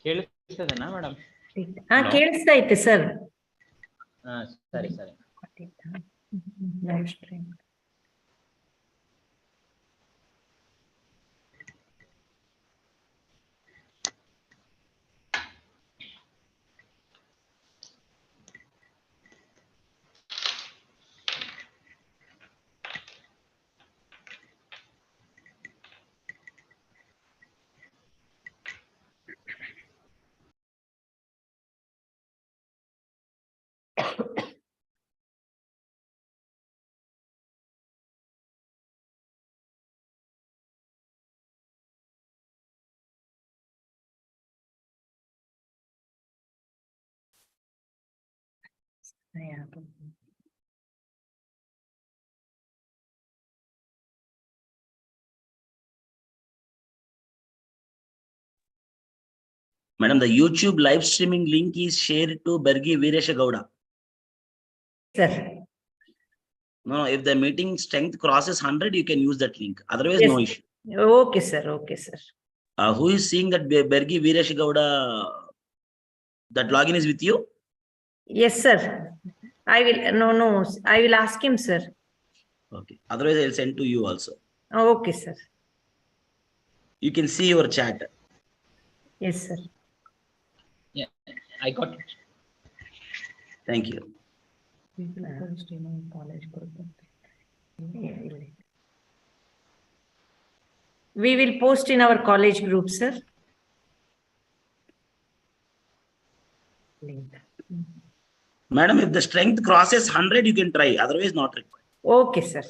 ಕೇಳಿಸ್ತದನಾ madam? ಕೇಳಿಸ್ತಾ ಐತೆ sir. ಸರಿ ಸರಿ. Live stream. Madam, the YouTube live streaming link is shared to Bergi Veeresha Gowda. Sir. No, if the meeting strength crosses 100, you can use that link. Otherwise, Yes. no issue. Okay, sir. Okay, sir. Who is seeing that Bergi Veeresha Gowda? That login is with you? Yes, sir. I will. No. I will ask him, sir. Okay. Otherwise, I'll send to you also. Okay, sir. You can see your chat. Yes, sir. Yeah, I got it. Thank you. We will post in our college group, sir. Madam, if the strength crosses 100, you can try. Otherwise, not required. Okay, sir.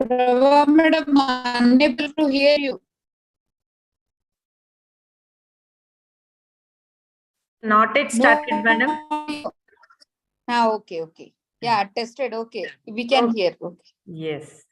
Prabha madam, unable to hear you. Not yet started, madam. Okay, okay. Yeah, tested. Okay, we can Okay. hear. Okay. Yes.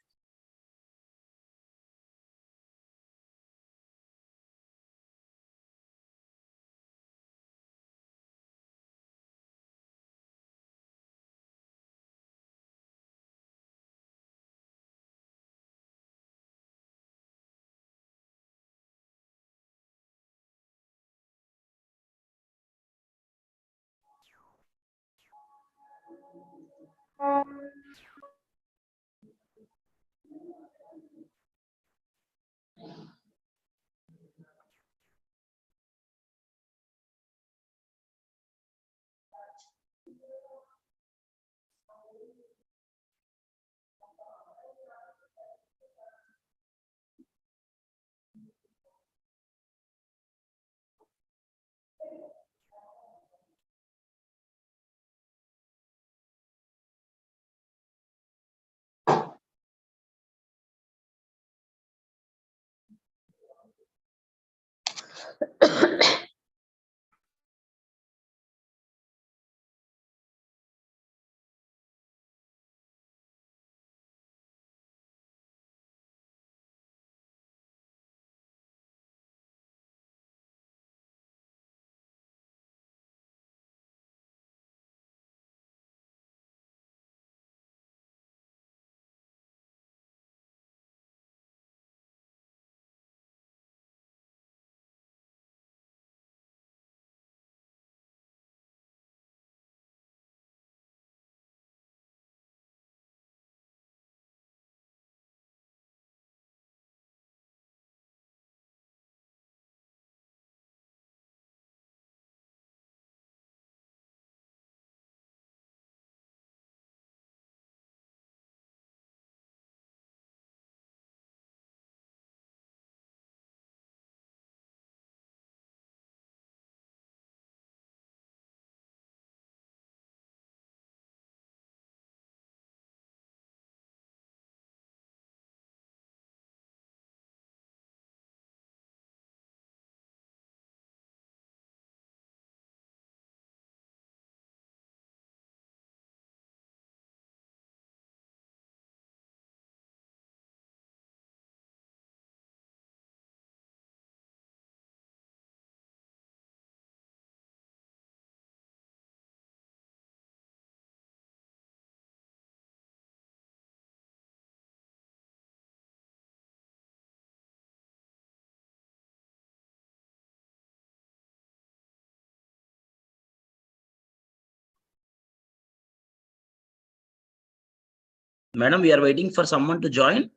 Madam, we are waiting for someone to join.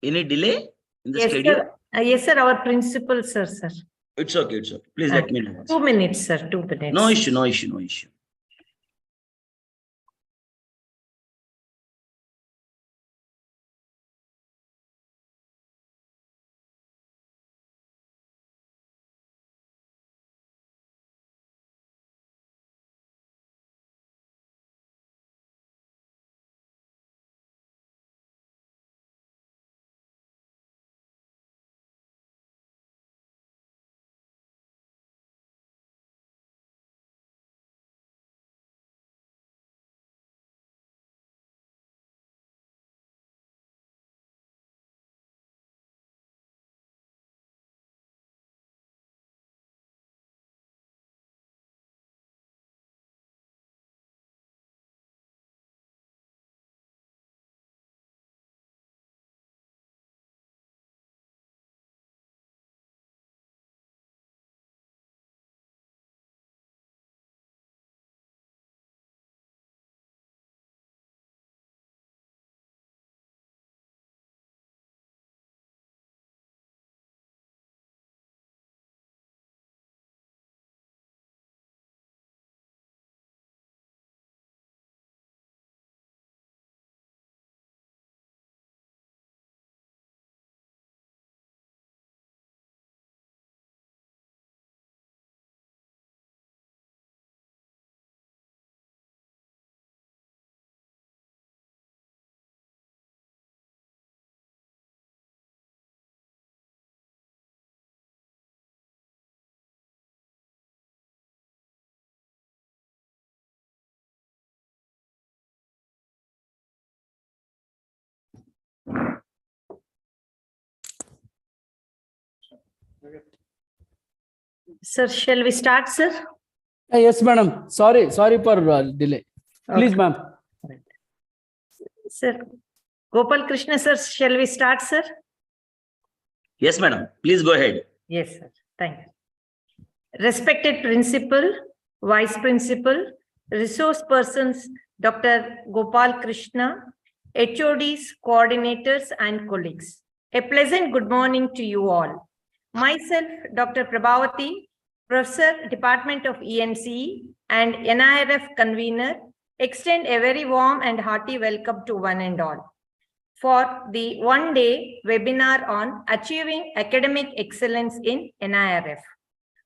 Any delay in the Yes, schedule? sir. Yes, sir. Our principal, sir. It's okay. It's okay. Please let me know. 2 minutes, sir. 2 minutes. No issue. No issue. No issue. Sir, shall we start, sir? Yes, madam. Sorry for delay. Please, Okay. ma'am. Sir, Gopal Krishna, sir, shall we start, sir? Yes, madam. Please go ahead. Yes, sir. Thank you. Respected Principal, Vice Principal, Resource Persons, Dr. Gopal Krishna, HODs, coordinators, and colleagues. A pleasant good morning to you all. Myself, Dr. Prabhavati, Professor, Department of ENCE and NIRF convener, extend a very warm and hearty welcome to one and all for the one-day webinar on achieving academic excellence in NIRF.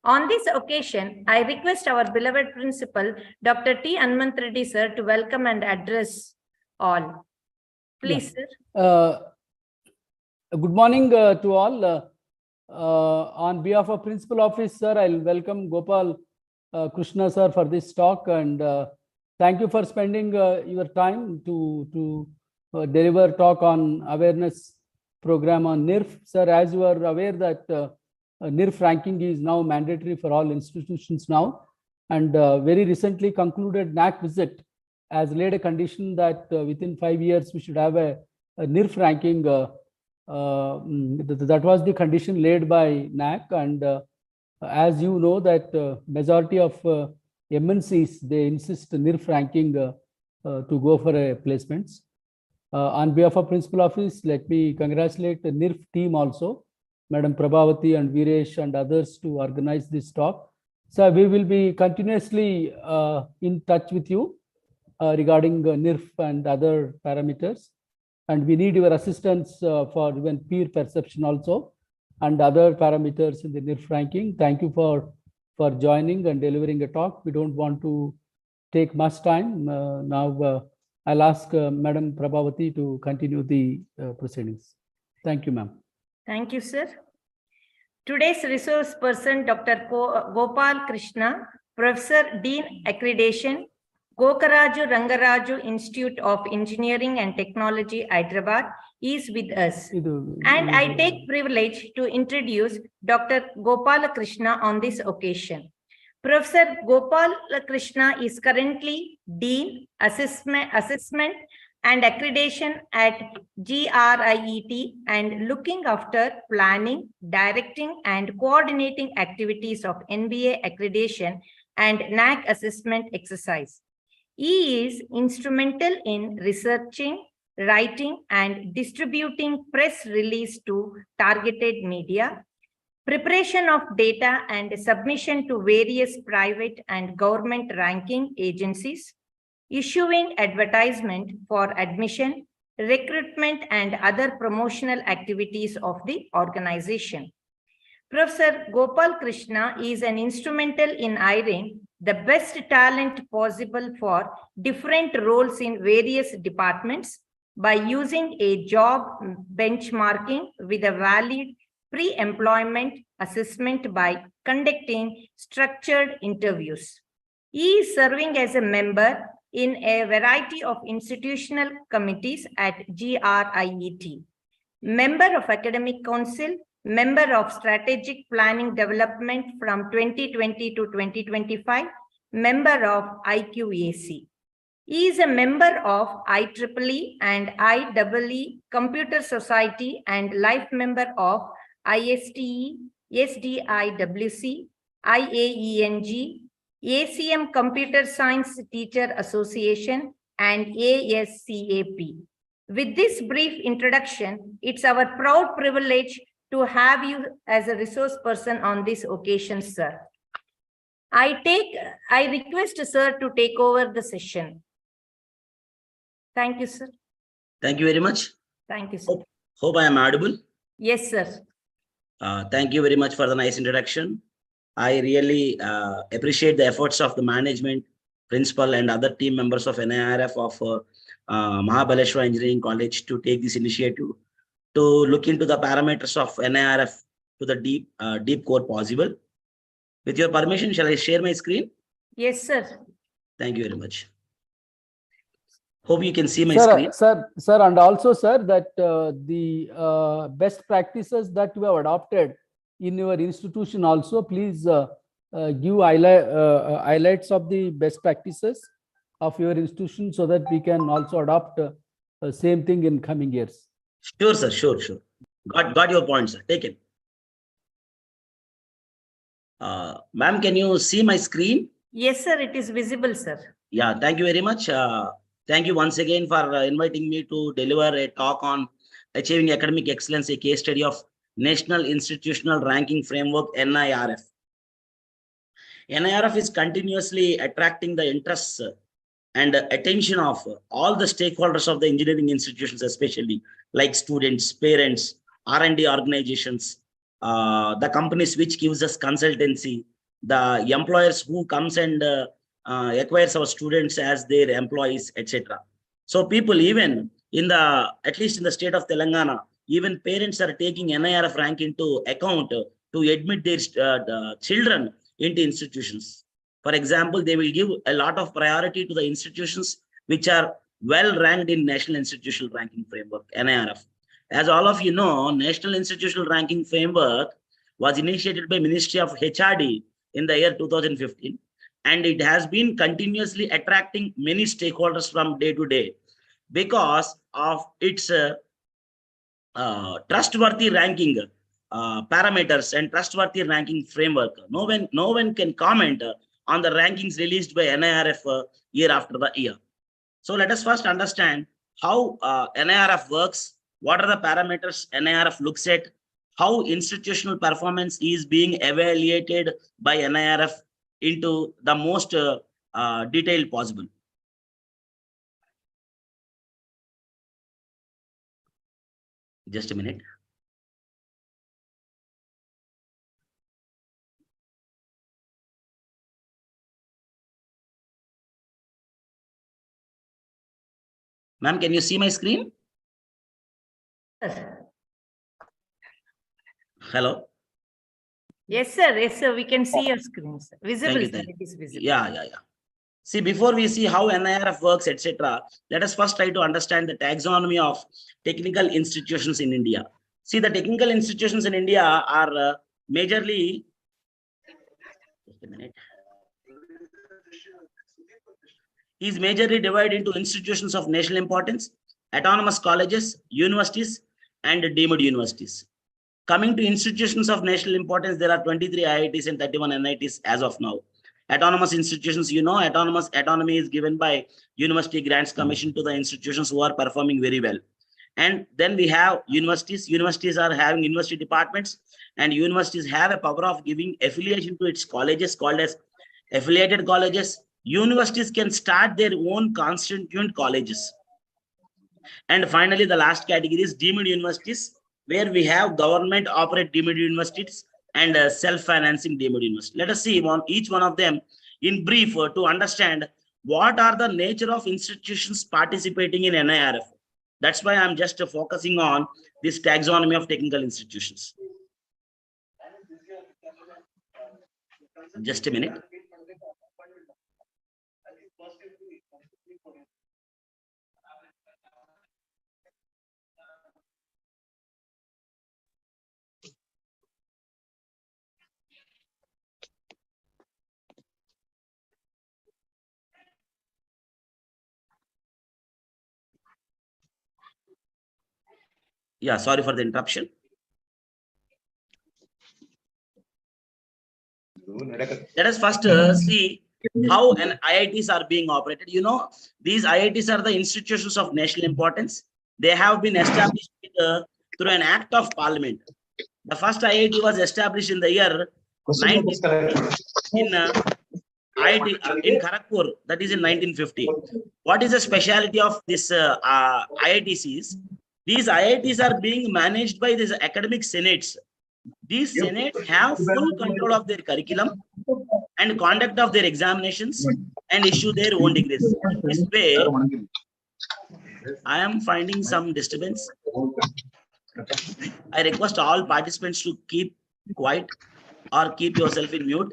On this occasion, I request our beloved principal, Dr. T. Anmant Reddy, sir, to welcome and address all. Please, sir. Good morning to all. On behalf of Principal Office, sir, I'll welcome Gopal Krishna, sir, for this talk, and thank you for spending your time to deliver talk on awareness program on NIRF. Sir, as you are aware that NIRF ranking is now mandatory for all institutions now, and very recently concluded NAC visit has laid a condition that within 5 years we should have a NIRF ranking. That was the condition laid by NAC, and as you know that majority of MNCs, they insist NIRF ranking to go for a placements. On behalf of Principal Office, let me congratulate the NIRF team also, Madam Prabhavati and Viresh and others, to organize this talk. So we will be continuously in touch with you regarding NIRF and other parameters. And we need your assistance for even peer perception also and other parameters in the NIRF ranking. Thank you for joining and delivering a talk. We don't want to take much time. Now I'll ask Madam Prabhavati to continue the proceedings. Thank you, ma'am. Thank you, sir. Today's resource person, Dr. Gopal Krishna, Professor, Dean Accreditation, Gokaraju Rangaraju Institute of Engineering and Technology, Hyderabad, is with us. And I take privilege to introduce Dr. Gopala Krishna on this occasion. Professor Gopala Krishna is currently Dean, Assessment and Accreditation at GRIET and looking after planning, directing, and coordinating activities of NBA accreditation and NAC assessment exercise. He is instrumental in researching, writing, and distributing press release to targeted media, preparation of data and submission to various private and government ranking agencies, issuing advertisement for admission, recruitment, and other promotional activities of the organization. Professor Gopal Krishna is an instrumental in hiring the best talent possible for different roles in various departments by using a job benchmarking with a valid pre-employment assessment by conducting structured interviews. He is serving as a member in a variety of institutional committees at GRIET, member of Academic Council, member of Strategic Planning Development from 2020 to 2025, member of IQAC. He is a member of IEEE and IEEE Computer Society and life member of ISTE, SDIWC, IAENG, ACM Computer Science Teacher Association, and ASCAP. With this brief introduction, it's our proud privilege to have you as a resource person on this occasion, sir. I request sir to take over the session. Thank you, sir. Thank you very much. Thank you, sir. Hope I am audible. Yes, sir. Thank you very much for the nice introduction. I really appreciate the efforts of the management, principal, and other team members of NIRF of Mahabaleshwar Engineering College to take this initiative to look into the parameters of NIRF to the deep core possible. With your permission, shall I share my screen? Yes, sir. Thank you very much. Hope you can see my Sir, screen. sir, and also, sir, that the best practices that we have adopted in your institution also, please give highlights of the best practices of your institution so that we can also adopt same thing in coming years. Sure, sir. Sure, sure. Got your point, sir. Take it. Ma'am, can you see my screen? Yes, sir, it is visible, sir. Yeah, thank you very much. Thank you once again for inviting me to deliver a talk on achieving academic excellence, a case study of National Institutional Ranking Framework, NIRF. NIRF is continuously attracting the interests and attention of all the stakeholders of the engineering institutions, especially like students, parents, R&D organizations, the companies which gives us consultancy, the employers who comes and acquires our students as their employees, etc. So people, even in the, at least in the state of Telangana, even parents are taking NIRF rank into account to admit their children into institutions. For example, they will give a lot of priority to the institutions which are well ranked in National Institutional Ranking Framework, NIRF. As all of you know, National Institutional Ranking Framework was initiated by Ministry of HRD in the year 2015, and it has been continuously attracting many stakeholders from day to day because of its trustworthy ranking parameters and trustworthy ranking framework. No one can comment on the rankings released by NIRF year after the year. So let us first understand how NIRF works, what are the parameters NIRF looks at, how institutional performance is being evaluated by NIRF into the most detail possible. Just a minute. Ma'am, can you see my screen? Hello? Yes, sir. Yes, sir. We can see your screens. Visible, you, sir. thank It is visible. Yeah. See, before we see how NIRF works, etc., let us first try to understand the taxonomy of technical institutions in India. See, the technical institutions in India are majorly, just a minute, is majorly divided into institutions of national importance, autonomous colleges, universities, and deemed universities. Coming to institutions of national importance, there are 23 IITs and 31 NITs as of now. Autonomous institutions, you know, autonomy is given by University Grants Commission to the institutions who are performing very well. And then we have universities. Universities are having university departments, and universities have a power of giving affiliation to its colleges called as affiliated colleges. Universities can start their own constituent colleges. And finally, the last category is deemed universities, where we have government operate deemed universities and self-financing deemed universities. Let us see each one of them in brief to understand what are the nature of institutions participating in NIRF. That's why I'm just focusing on this taxonomy of technical institutions. Just a minute. Yeah, sorry for the interruption. Let us first see how IITs are being operated. You know, these IITs are the institutions of national importance. They have been established through an act of parliament. The first IIT was established in the year 1950 in Kharagpur, that is in 1950. What is the speciality of this IITs? These IITs are being managed by these academic senates. These senates have full control of their curriculum and conduct of their examinations and issue their own degrees. In this way, I am finding some disturbance. I request all participants to keep quiet or keep yourself in mute.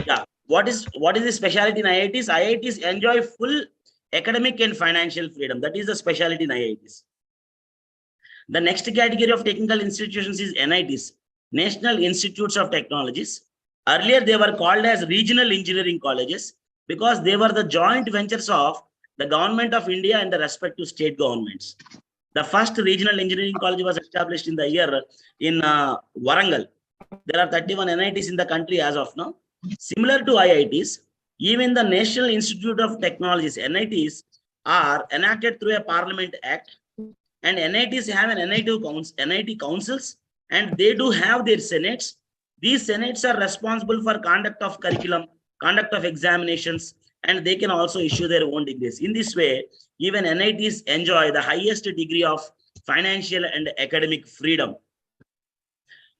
Yeah, what is the specialty in IITs? IITs enjoy full academic and financial freedom. That is the specialty in IITs. The next category of technical institutions is NITs, National Institutes of Technologies. Earlier, they were called as regional engineering colleges because they were the joint ventures of the government of India and the respective state governments. The first regional engineering college was established in the year in Warangal. There are 31 NITs in the country as of now. Similar to IITs, even the National Institute of Technologies, NITs, are enacted through a Parliament Act, and NITs have an NIT councils, and they do have their senates. These senates are responsible for conduct of curriculum, conduct of examinations, and they can also issue their own degrees. In this way, even NITs enjoy the highest degree of financial and academic freedom.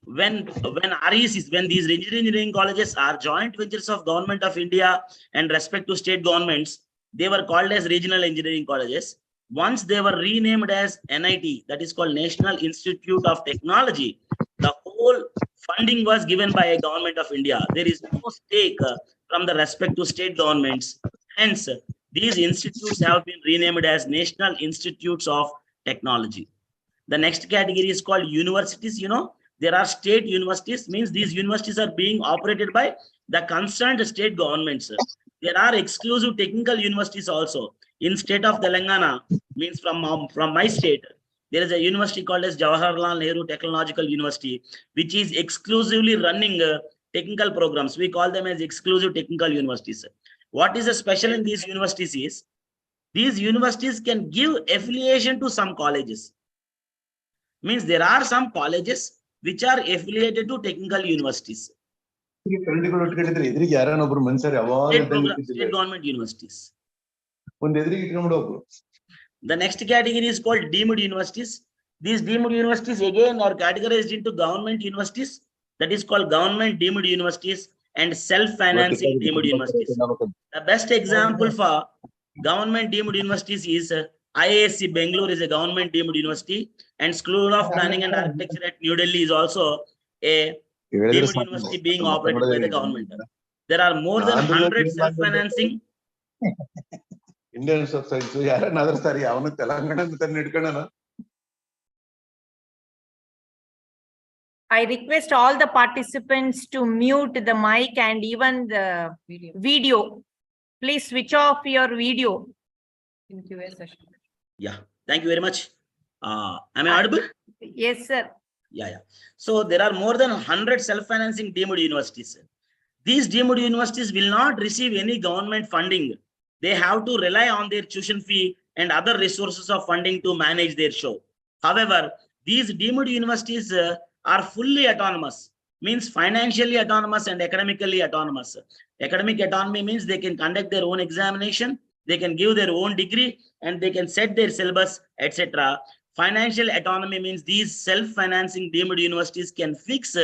When RECs, when these engineering colleges are joint ventures of Government of India and respective state governments, they were called as regional engineering colleges. Once they were renamed as NIT, that is called National Institute of Technology, the whole funding was given by a Government of India. There is no stake from the respective state governments. Hence, these institutes have been renamed as National Institutes of Technology. The next category is called universities. You know, there are state universities, means these universities are being operated by the concerned state governments. There are exclusive technical universities also. In state of Telangana, means from my state, there is a university called as Jawaharlal Nehru Technological University, which is exclusively running technical programs. We call them as exclusive technical universities. What is the special in these universities is, these universities can give affiliation to some colleges. Means there are some colleges which are affiliated to technical universities. State government universities. The next category is called deemed universities. These deemed universities again are categorized into government universities, that is called government deemed universities, and self-financing deemed universities. The best example for government deemed universities is IISc Bangalore is a government deemed university, and School of Planning and Architecture at New Delhi is also a deemed university being operated by the government. There are more than 100 self-financing. Indian Society. So, yeah, another story. I request all the participants to mute the mic and even the video. Please switch off your video. In Q&A session. Yeah, thank you very much. Am I audible? Yes, sir. Yeah. So there are more than 100 self-financing deemed universities. These deemed universities will not receive any government funding. They have to rely on their tuition fee and other resources of funding to manage their show. However, these deemed universities are fully autonomous, means financially autonomous and academically autonomous. Academic autonomy means they can conduct their own examination, they can give their own degree, and they can set their syllabus, etc. Financial autonomy means these self-financing deemed universities can fix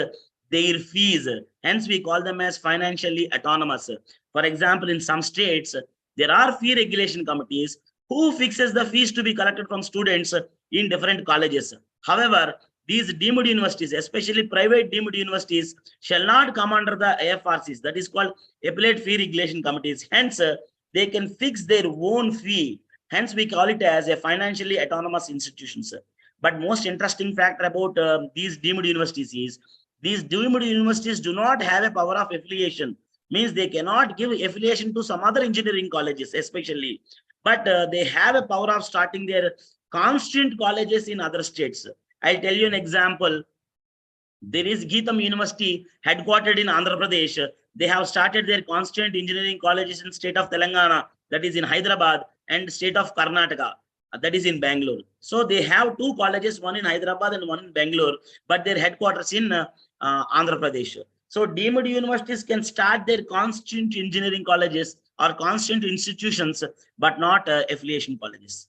their fees. Hence, we call them as financially autonomous. For example, in some states, there are fee regulation committees who fixes the fees to be collected from students in different colleges. However, these deemed universities, especially private deemed universities, shall not come under the AFRCs, that is called Appellate Fee Regulation Committees. Hence, they can fix their own fee. Hence, we call it as a financially autonomous institutions. But most interesting factor about these deemed universities is, these deemed universities do not have a power of affiliation. Means they cannot give affiliation to some other engineering colleges, especially. But they have a power of starting their constituent colleges in other states. I'll tell you an example. There is Geetam University headquartered in Andhra Pradesh. They have started their constituent engineering colleges in state of Telangana, that is in Hyderabad, and state of Karnataka, that is in Bangalore. So they have two colleges, one in Hyderabad and one in Bangalore, but their headquarters in Andhra Pradesh. So deemed universities can start their constituent engineering colleges or constituent institutions, but not affiliation colleges.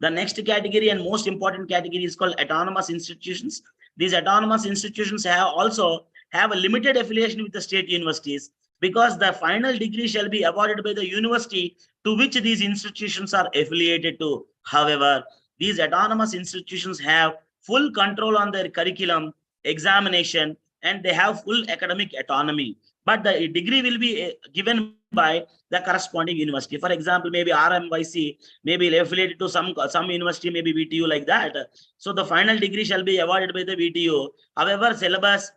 The next category and most important category is called autonomous institutions. These autonomous institutions also have a limited affiliation with the state universities, because the final degree shall be awarded by the university to which these institutions are affiliated to. However, these autonomous institutions have full control on their curriculum, examination, and they have full academic autonomy. but the degree will be given by the corresponding university. For example, maybe RMYC, maybe affiliated to some university, maybe VTU, like that. So the final degree shall be awarded by the VTU. However, syllabus,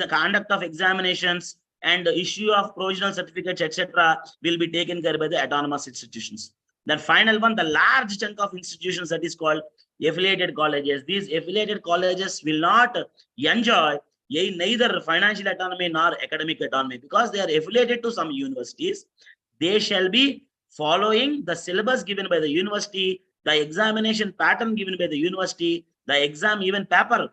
conduct of examinations, and the issue of provisional certificates, etc., will be taken care by the autonomous institutions. The final one, the large chunk of institutions, that is called affiliated colleges. These affiliated colleges will not enjoy neither financial autonomy nor academic autonomy, because they are affiliated to some universities. They shall be following the syllabus given by the university, the examination pattern given by the university, the exam paper,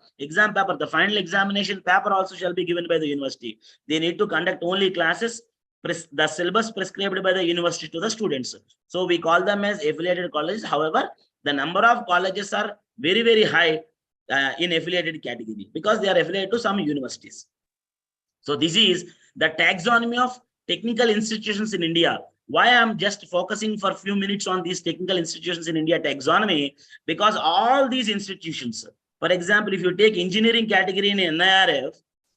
the final examination paper also shall be given by the university. They need to conduct only classes, the syllabus prescribed by the university to the students. So we call them as affiliated colleges. However, the number of colleges are very, very high in affiliated category, because they are affiliated to some universities. So this is the taxonomy of technical institutions in India. Why I'm just focusing for a few minutes on these technical institutions in India taxonomy, because all these institutions, for example, if you take engineering category in NIRF,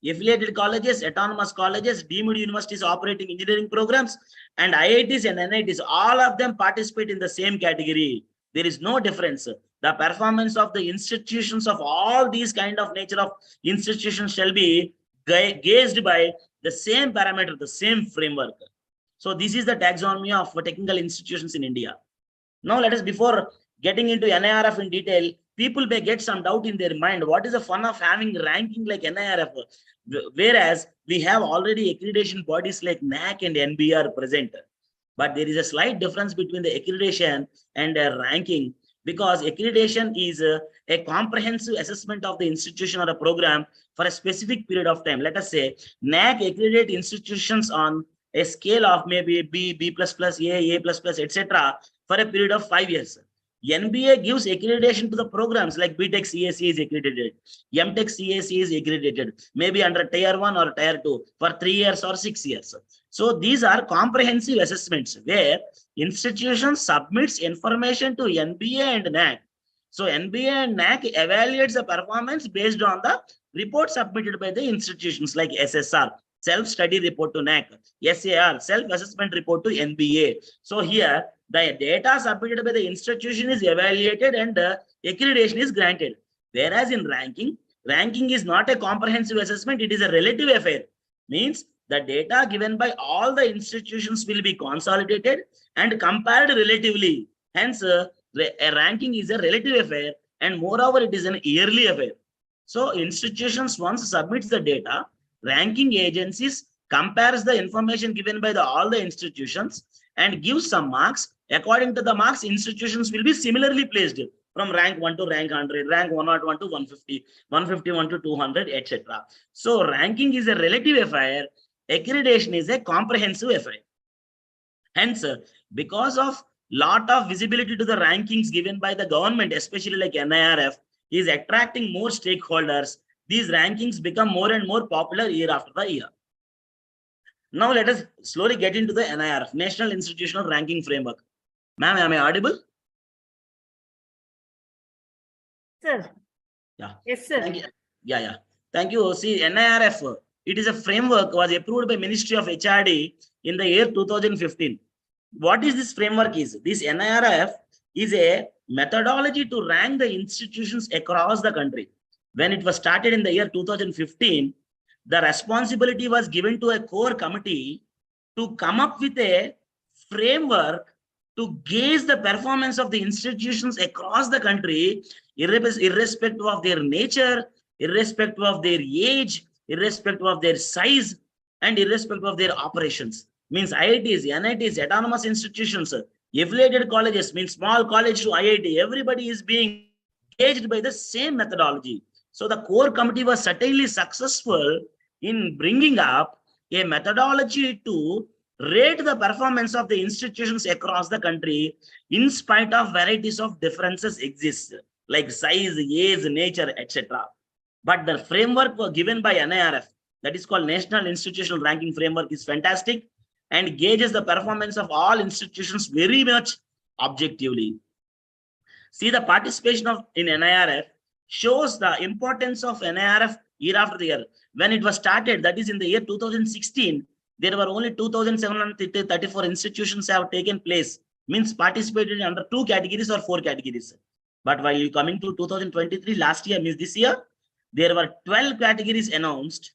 affiliated colleges, autonomous colleges, deemed universities operating engineering programs, and IITs and NITs, all of them participate in the same category. There is no difference. The performance of the institutions of all these kind of nature of institutions shall be gauged by the same parameter, the same framework. So this is the taxonomy of technical institutions in India. Now let us, before getting into NIRF in detail, people may get some doubt in their mind. What is the fun of having ranking like NIRF? Whereas we have already accreditation bodies like NAC and NBA present. But there is a slight difference between the accreditation and ranking, because accreditation is a comprehensive assessment of the institution or a program for a specific period of time. Let us say NAC accredit institutions on a scale of maybe B, B++, A++, etc. for a period of 5 years. NBA gives accreditation to the programs like BTech CAC is accredited, MTech CAC is accredited, maybe under Tier 1 or Tier 2 for 3 years or 6 years. So these are comprehensive assessments where institutions submits information to NBA and NAC. So NBA and NAC evaluates the performance based on the report submitted by the institutions like SSR, self-study report to NAC, SAR, self-assessment report to NBA. So here, the data submitted by the institution is evaluated and accreditation is granted. Whereas in ranking is not a comprehensive assessment, it is a relative affair. Means the data given by all the institutions will be consolidated and compared relatively. Hence, a ranking is a relative affair, and moreover, it is an yearly affair. So institutions once submits the data, ranking agencies compares the information given by all the institutions and gives some marks. According to the marks, institutions will be similarly placed from rank 1 to rank 100, rank 101 to 150, 151 to 200, etc. So ranking is a relative affair, accreditation is a comprehensive affair. Hence, because of lot of visibility to the rankings given by the government, especially like NIRF, is attracting more stakeholders, these rankings become more and more popular year after the year. Now let us slowly get into the NIRF, National Institutional Ranking Framework. Ma'am, am I audible? Sir. Yeah. Yes, sir. Thank you. Yeah. Thank you. See, NIRF, it is a framework was approved by Ministry of HRD in the year 2015. What is this framework is? This NIRF is a methodology to rank the institutions across the country. When it was started in the year 2015, the responsibility was given to a core committee to come up with a framework to gauge the performance of the institutions across the country, irrespective of their nature, irrespective of their age, irrespective of their size, and irrespective of their operations. Means IITs, NITs, autonomous institutions, affiliated colleges, means small college to IIT, everybody is being gauged by the same methodology. So the core committee was certainly successful in bringing up a methodology to rate the performance of the institutions across the country, in spite of varieties of differences exist, like size, age, nature, etc. But the framework given by NIRF, that is called National Institutional Ranking Framework, is fantastic and gauges the performance of all institutions very much objectively. See, the participation in NIRF shows the importance of NIRF year after year. When it was started, that is in the year 2016, there were only 2,734 institutions have taken place, means participated under 2 categories or 4 categories. But while you coming to 2023, last year, means this year, there were 12 categories announced.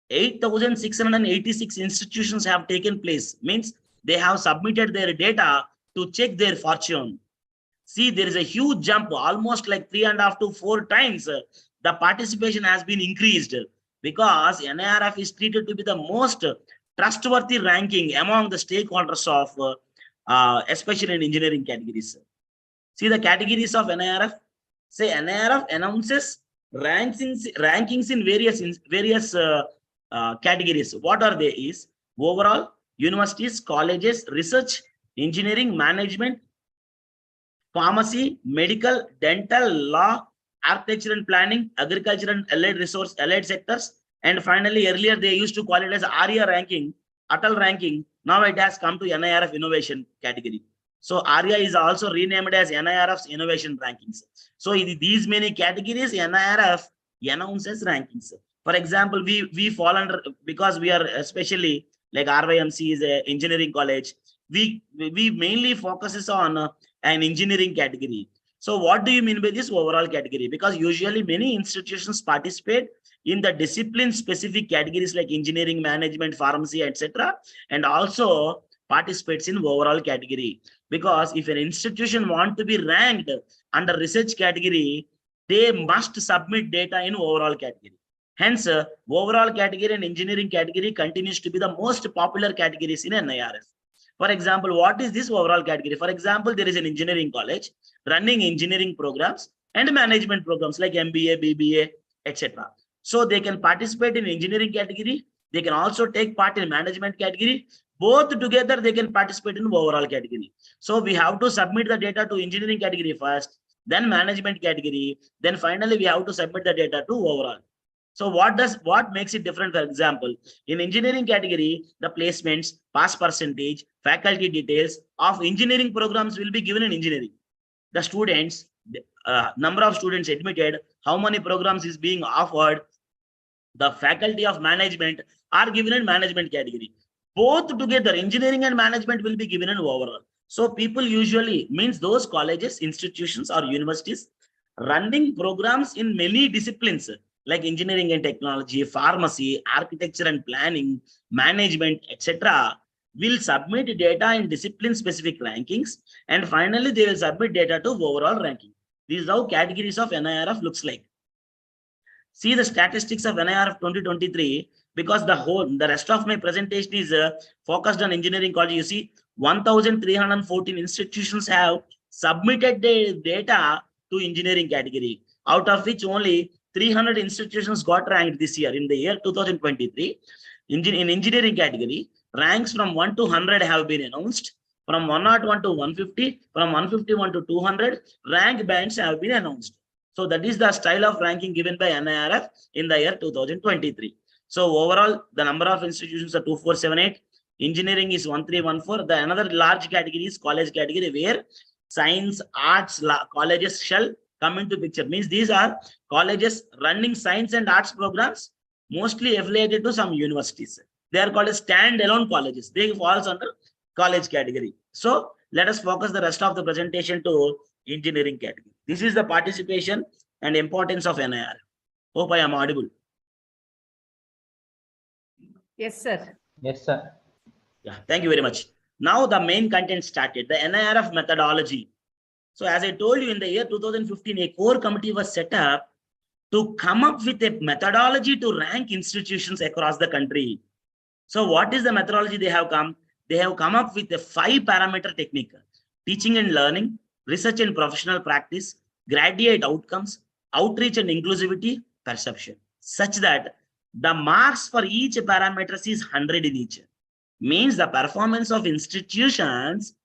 8,686 institutions have taken place, means they have submitted their data to check their fortune. See, there is a huge jump, almost like 3.5 to 4 times. The participation has been increased because NIRF is treated to be the most trustworthy ranking among the stakeholders of, especially in engineering categories. See the categories of NIRF. Say NIRF announces rankings in various categories. What are they? Is overall, universities, colleges, research, engineering, management, pharmacy, medical, dental, law, architecture and planning, agriculture and allied sectors. And finally, earlier they used to call it as ARIA ranking, ATAL ranking. Now it has come to NIRF innovation category. So ARIA is also renamed as NIRF's innovation rankings. So in these many categories, NIRF announces rankings. For example, we fall under, because we are especially like RYMC is an engineering college. We mainly focuses on an engineering category. So what do you mean by this overall category? Because usually many institutions participate in the discipline specific categories like engineering, management, pharmacy, etc. And also participates in overall category. Because if an institution want to be ranked under research category, they must submit data in overall category. Hence, overall category and engineering category continues to be the most popular categories in NIRF. For example, what is this overall category? For example, there is an engineering college running engineering programs and management programs like MBA, BBA, etc. So they can participate in engineering category. They can also take part in management category. Both together, they can participate in overall category. So we have to submit the data to engineering category first, then management category. Then finally, we have to submit the data to overall. So what makes it different? For example, in engineering category, the placements, pass percentage, faculty details of engineering programs will be given in engineering. The students, number of students admitted, how many programs is being offered, the faculty of management are given in management category. Both together, engineering and management will be given in overall. So people usually, means those colleges, institutions or universities running programs in many disciplines like engineering and technology, pharmacy, architecture and planning, management, etc. will submit data in discipline specific rankings. And finally, they will submit data to overall ranking. This is how categories of NIRF looks like. See the statistics of NIRF 2023, because the rest of my presentation is focused on engineering college. You see, 1,314 institutions have submitted their data to engineering category, out of which only 300 institutions got ranked this year. In the year 2023, in engineering category, ranks from 1 to 100 have been announced. From 101 to 150, from 151 to 200, rank bands have been announced. So that is the style of ranking given by NIRF in the year 2023. So overall, the number of institutions are 2478. Engineering is 1314. The another large category is college category, where science, arts colleges shall come into picture. Means these are colleges running science and arts programs, mostly affiliated to some universities. They are called as standalone colleges. They falls under college category. So let us focus the rest of the presentation to engineering category. This is the participation and importance of NIR. Hope I am audible. Yes, sir. Yes, sir. Yeah, thank you very much. Now the main content started, the NIRF methodology. So as I told you, in the year 2015, a core committee was set up to come up with a methodology to rank institutions across the country. So what is the methodology they have come? They have come up with a 5-parameter technique: teaching and learning, research and professional practice, graduate outcomes, outreach and inclusivity, perception, such that the marks for each parameter is 100 in each. Means the performance of institutions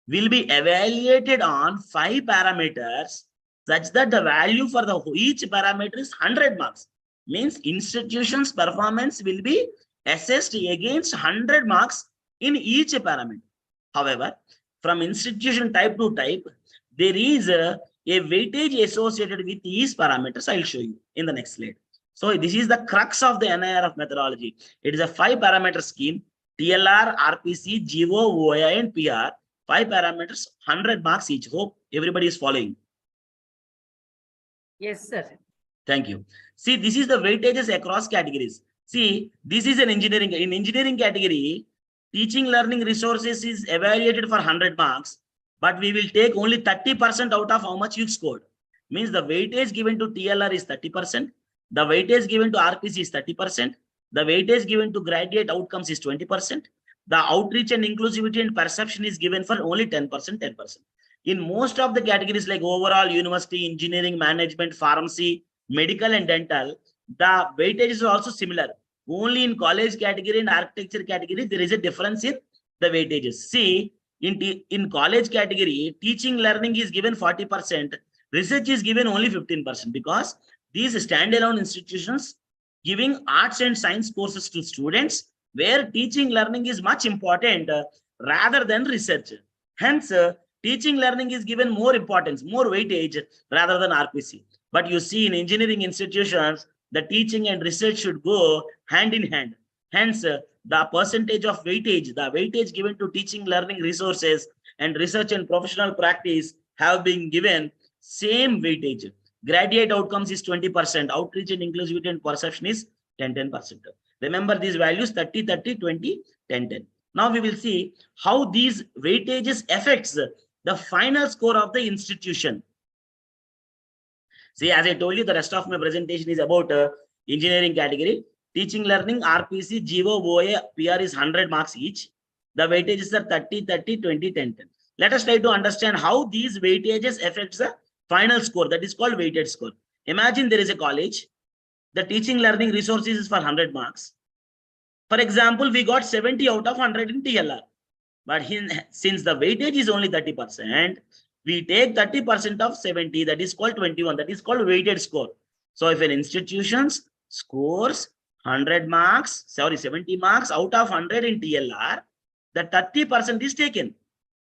will be evaluated on 5 parameters such that the value for each parameter is 100 marks. Means institutions' performance will be assessed against 100 marks in each parameter. However, from institution type to type, there is a weightage associated with these parameters. I'll show you in the next slide. So this is the crux of the NIRF methodology. It is a 5-parameter scheme TLR, RPC, GO, OI, and PR. 5 parameters, 100 marks each. Hope everybody is following. Yes, sir. Thank you. See, this is the weightages across categories. See, this is an engineering. In engineering category, teaching learning resources is evaluated for 100 marks, but we will take only 30% out of how much you scored. Means the weightage given to TLR is 30%. The weightage given to RPC is 30%. The weightage given to graduate outcomes is 20%. The outreach and inclusivity and perception is given for only 10%, 10%. In most of the categories like overall, university, engineering, management, pharmacy, medical and dental, the weightage is also similar. Only in college category and architecture category, there is a difference in the weightages. See, in college category, teaching learning is given 40%, research is given only 15%, because these standalone institutions giving arts and science courses to students, where teaching learning is much important rather than research. Hence, teaching learning is given more importance, more weightage rather than RPC. But you see, in engineering institutions, the teaching and research should go hand in hand. Hence, the percentage of weightage, the weightage given to teaching learning resources and research and professional practice have been given same weightage. Graduate outcomes is 20%, outreach and inclusivity and perception is 10%. Remember these values 30, 30, 20, 10, 10. Now we will see how these weightages affects the final score of the institution. See, as I told you, the rest of my presentation is about engineering category. Teaching learning, RPC, GO, OA, PR is 100 marks each. The weightages are 30, 30, 20, 10, 10. Let us try to understand how these weightages affects the final score, that is called weighted score. Imagine there is a college. The teaching learning resources is for 100 marks. For example, we got 70 out of 100 in TLR. But since the weightage is only 30%, we take 30% of 70, that is called 21, that is called weighted score. So if an institution scores 100 marks, 70 marks out of 100 in TLR, the 30% is taken.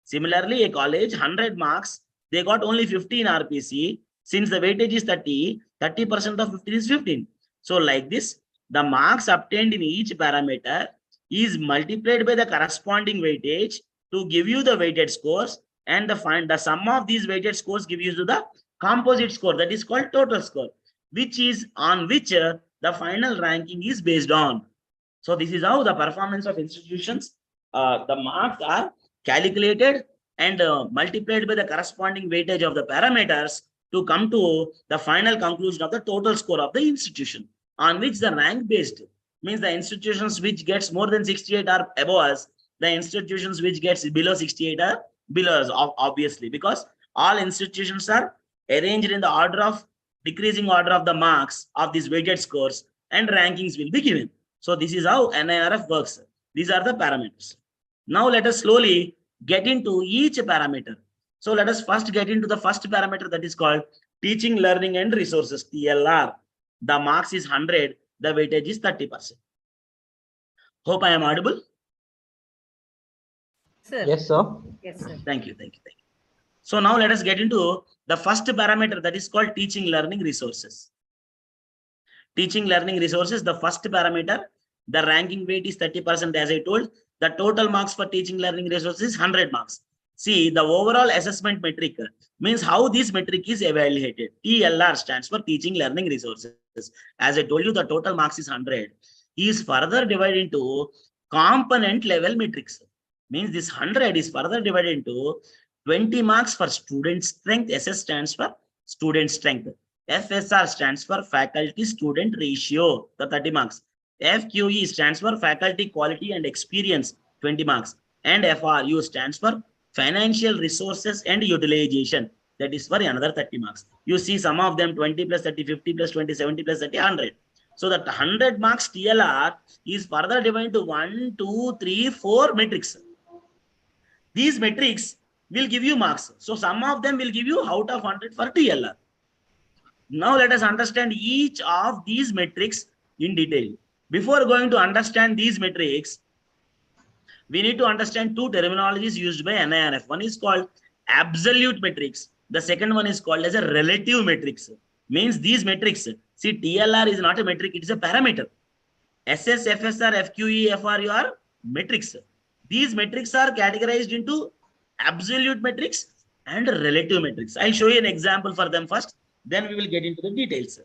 Similarly, a college, 100 marks, they got only 15 RPC. Since the weightage is 30, 30% of 15 is 15. So like this, the marks obtained in each parameter is multiplied by the corresponding weightage to give you the weighted scores, and the sum of these weighted scores give you the composite score, that is called total score, which is on which the final ranking is based on. So this is how the performance of institutions, the marks are calculated and multiplied by the corresponding weightage of the parameters to come to the final conclusion of the total score of the institution, on which the rank based. Means the institutions which gets more than 68 are above us, the institutions which gets below 68 are below us, obviously, because all institutions are arranged in the order of decreasing order of the marks of these weighted scores, and rankings will be given. So this is how NIRF works. These are the parameters. Now let us slowly get into each parameter. So let us first get into the first parameter, that is called teaching, learning and resources, TLR. The marks is 100, the weightage is 30%. Hope I am audible. Sir. Yes, sir. Yes, sir. Thank you. So now let us get into the first parameter, that is called teaching, learning resources. Teaching, learning resources, the first parameter, the ranking weight is 30%. As I told, the total marks for teaching, learning resources is 100 marks. See, the overall assessment metric means how this metric is evaluated. TLR stands for teaching, learning resources. As I told you, the total marks is 100. Is further divided into component level metrics. Means this 100 is further divided into 20 marks for student strength. SS stands for student strength. FSR stands for faculty student ratio, the 30 marks. FQE stands for faculty quality and experience, 20 marks. And FRU stands for financial resources and utilization, that is for another 30 marks. You see some of them 20 plus 30, 50 plus 20, 70 plus 30, 100. So that 100 marks TLR is further divided into 1, 2, 3, 4 metrics. These metrics will give you marks. So some of them will give you out of 100 for TLR. Now let us understand each of these metrics in detail. Before going to understand these metrics, we need to understand two terminologies used by NIRF. One is called absolute metrics. The second one is called as a relative metrics. Means these metrics, see, TLR is not a metric, it is a parameter. SS, FSR, FQE, FRU are metrics. These metrics are categorized into absolute metrics and relative metrics. I'll show you an example for them first, then we will get into the details.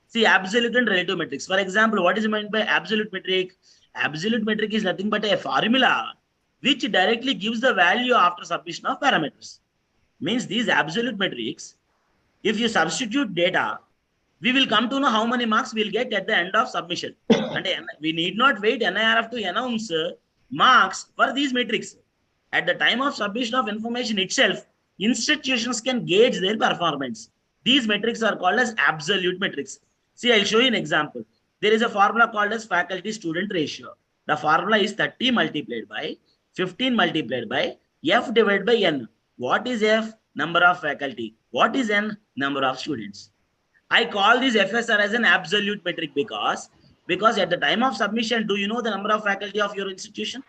See, absolute and relative metrics. For example, what is meant by absolute metric? Absolute metric is nothing but a formula which directly gives the value after submission of parameters. Means these absolute metrics, if you substitute data, we will come to know how many marks we'll get at the end of submission. And we need not wait NIRF to announce marks for these metrics. At the time of submission of information itself, institutions can gauge their performance. These metrics are called as absolute metrics. See, I'll show you an example. There is a formula called as faculty-student ratio. The formula is 30 multiplied by 15 multiplied by F divided by N. What is F? Number of faculty. What is N? Number of students. I call this FSR as an absolute metric because at the time of submission, do you know the number of faculty of your institution?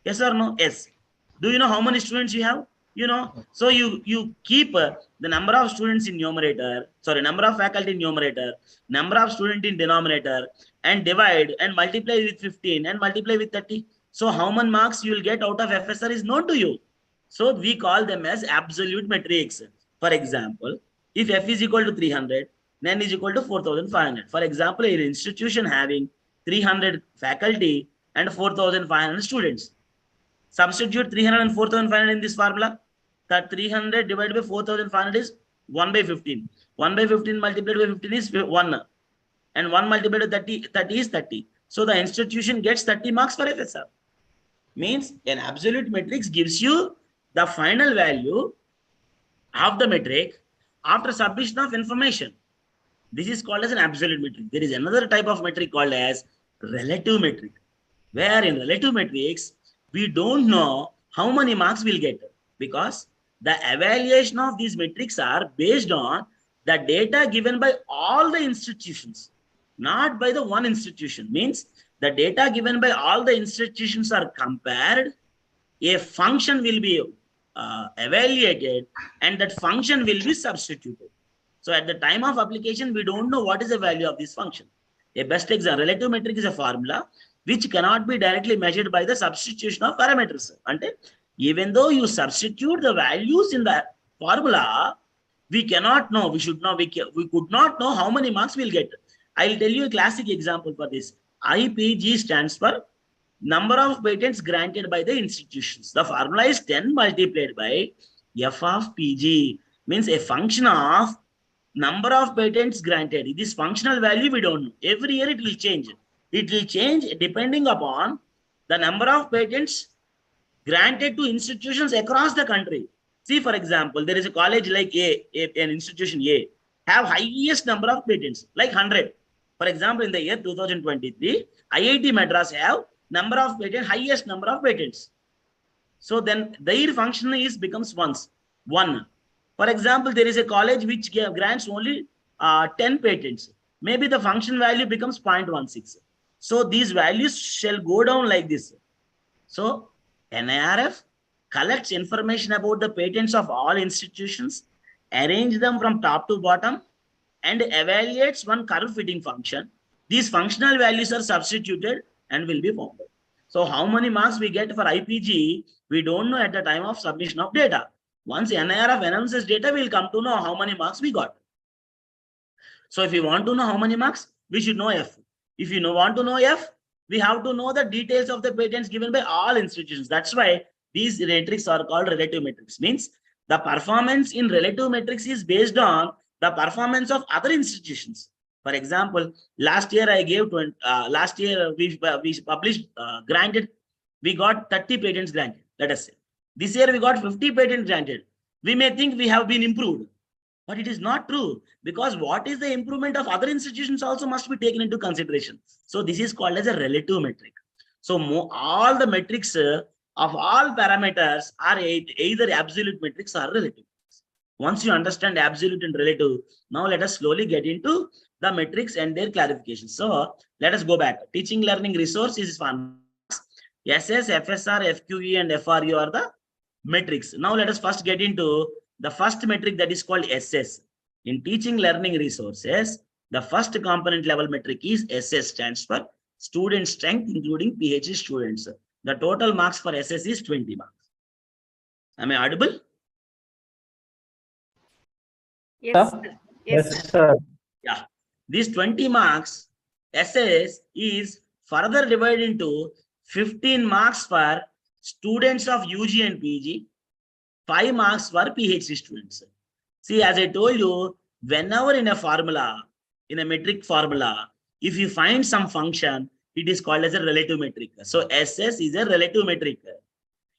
Yes or no? Yes. Do you know how many students you have? You know, so you keep the number of students in numerator, number of faculty in numerator, number of student in denominator, and divide and multiply with 15 and multiply with 30. So how many marks you will get out of FSR is known to you. So we call them as absolute metrics. For example, if F is equal to 300, N is equal to 4,500. For example, an institution having 300 faculty and 4,500 students. Substitute 300 and 4,500 in this formula. That 300 divided by 4,500 is 1 by 15. 1 by 15 multiplied by 15 is 1. And 1 multiplied by 30 is 30. So the institution gets 30 marks for FSR. Means an absolute matrix gives you the final value of the metric after submission of information. This is called as an absolute metric. There is another type of metric called as relative metric, where in relative metrics, we don't know how many marks we'll get because the evaluation of these metrics are based on the data given by all the institutions, not by the one institution. Means the data given by all the institutions are compared, a function will be evaluated, and that function will be substituted. So at the time of application, we don't know what is the value of this function. A best example, relative metric is a formula which cannot be directly measured by the substitution of parameters. And even though you substitute the values in the formula, we cannot know, we could not know how many marks we'll get. I'll tell you a classic example for this. IPG stands for number of patents granted by the institutions. The formula is 10 multiplied by F of PG, means a function of number of patents granted. This functional value we don't know. Every year it will change. It will change depending upon the number of patents granted to institutions across the country. See, for example, there is a college like an institution A, have highest number of patents, like 100. For example, in the year 2023, IIT Madras have number of patents, highest number of patents. So then their function becomes one. For example, there is a college which grants only 10 patents. Maybe the function value becomes 0.16. So these values shall go down like this. So NIRF collects information about the patents of all institutions, arrange them from top to bottom, and evaluates one curve fitting function. These functional values are substituted and will be found. So how many marks we get for IPG, we don't know at the time of submission of data. Once NIRF announces data, we'll come to know how many marks we got. So if you want to know how many marks, we should know F. If you want to know F, we have to know the details of the patents given by all institutions. That's why these metrics are called relative metrics. Means the performance in relative metrics is based on the performance of other institutions. For example, last year I gave last year we published granted, we got 30 patents granted. Let us say this year we got 50 patents granted. We may think we have been improved, but it is not true, because what is the improvement of other institutions also must be taken into consideration. So this is called as a relative metric. So all the metrics of all parameters are either absolute metrics or relative. Once you understand absolute and relative, now let us slowly get into the metrics and their clarification. So let us go back. Teaching learning resource is one. SS, FSR, FQE, and FRU are the metrics. Now let us first get into the first metric, that is called SS. In teaching learning resources, the first component level metric is SS, stands for student strength, including PhD students. The total marks for SS is 20 marks. Am I audible? Yes, sir. Yes, sir. Yeah. These 20 marks SS is further divided into 15 marks for students of UG and PG, 5 marks for PhD students. See, as I told you, whenever in a formula, in a metric formula, if you find some function, it is called as a relative metric. So SS is a relative metric.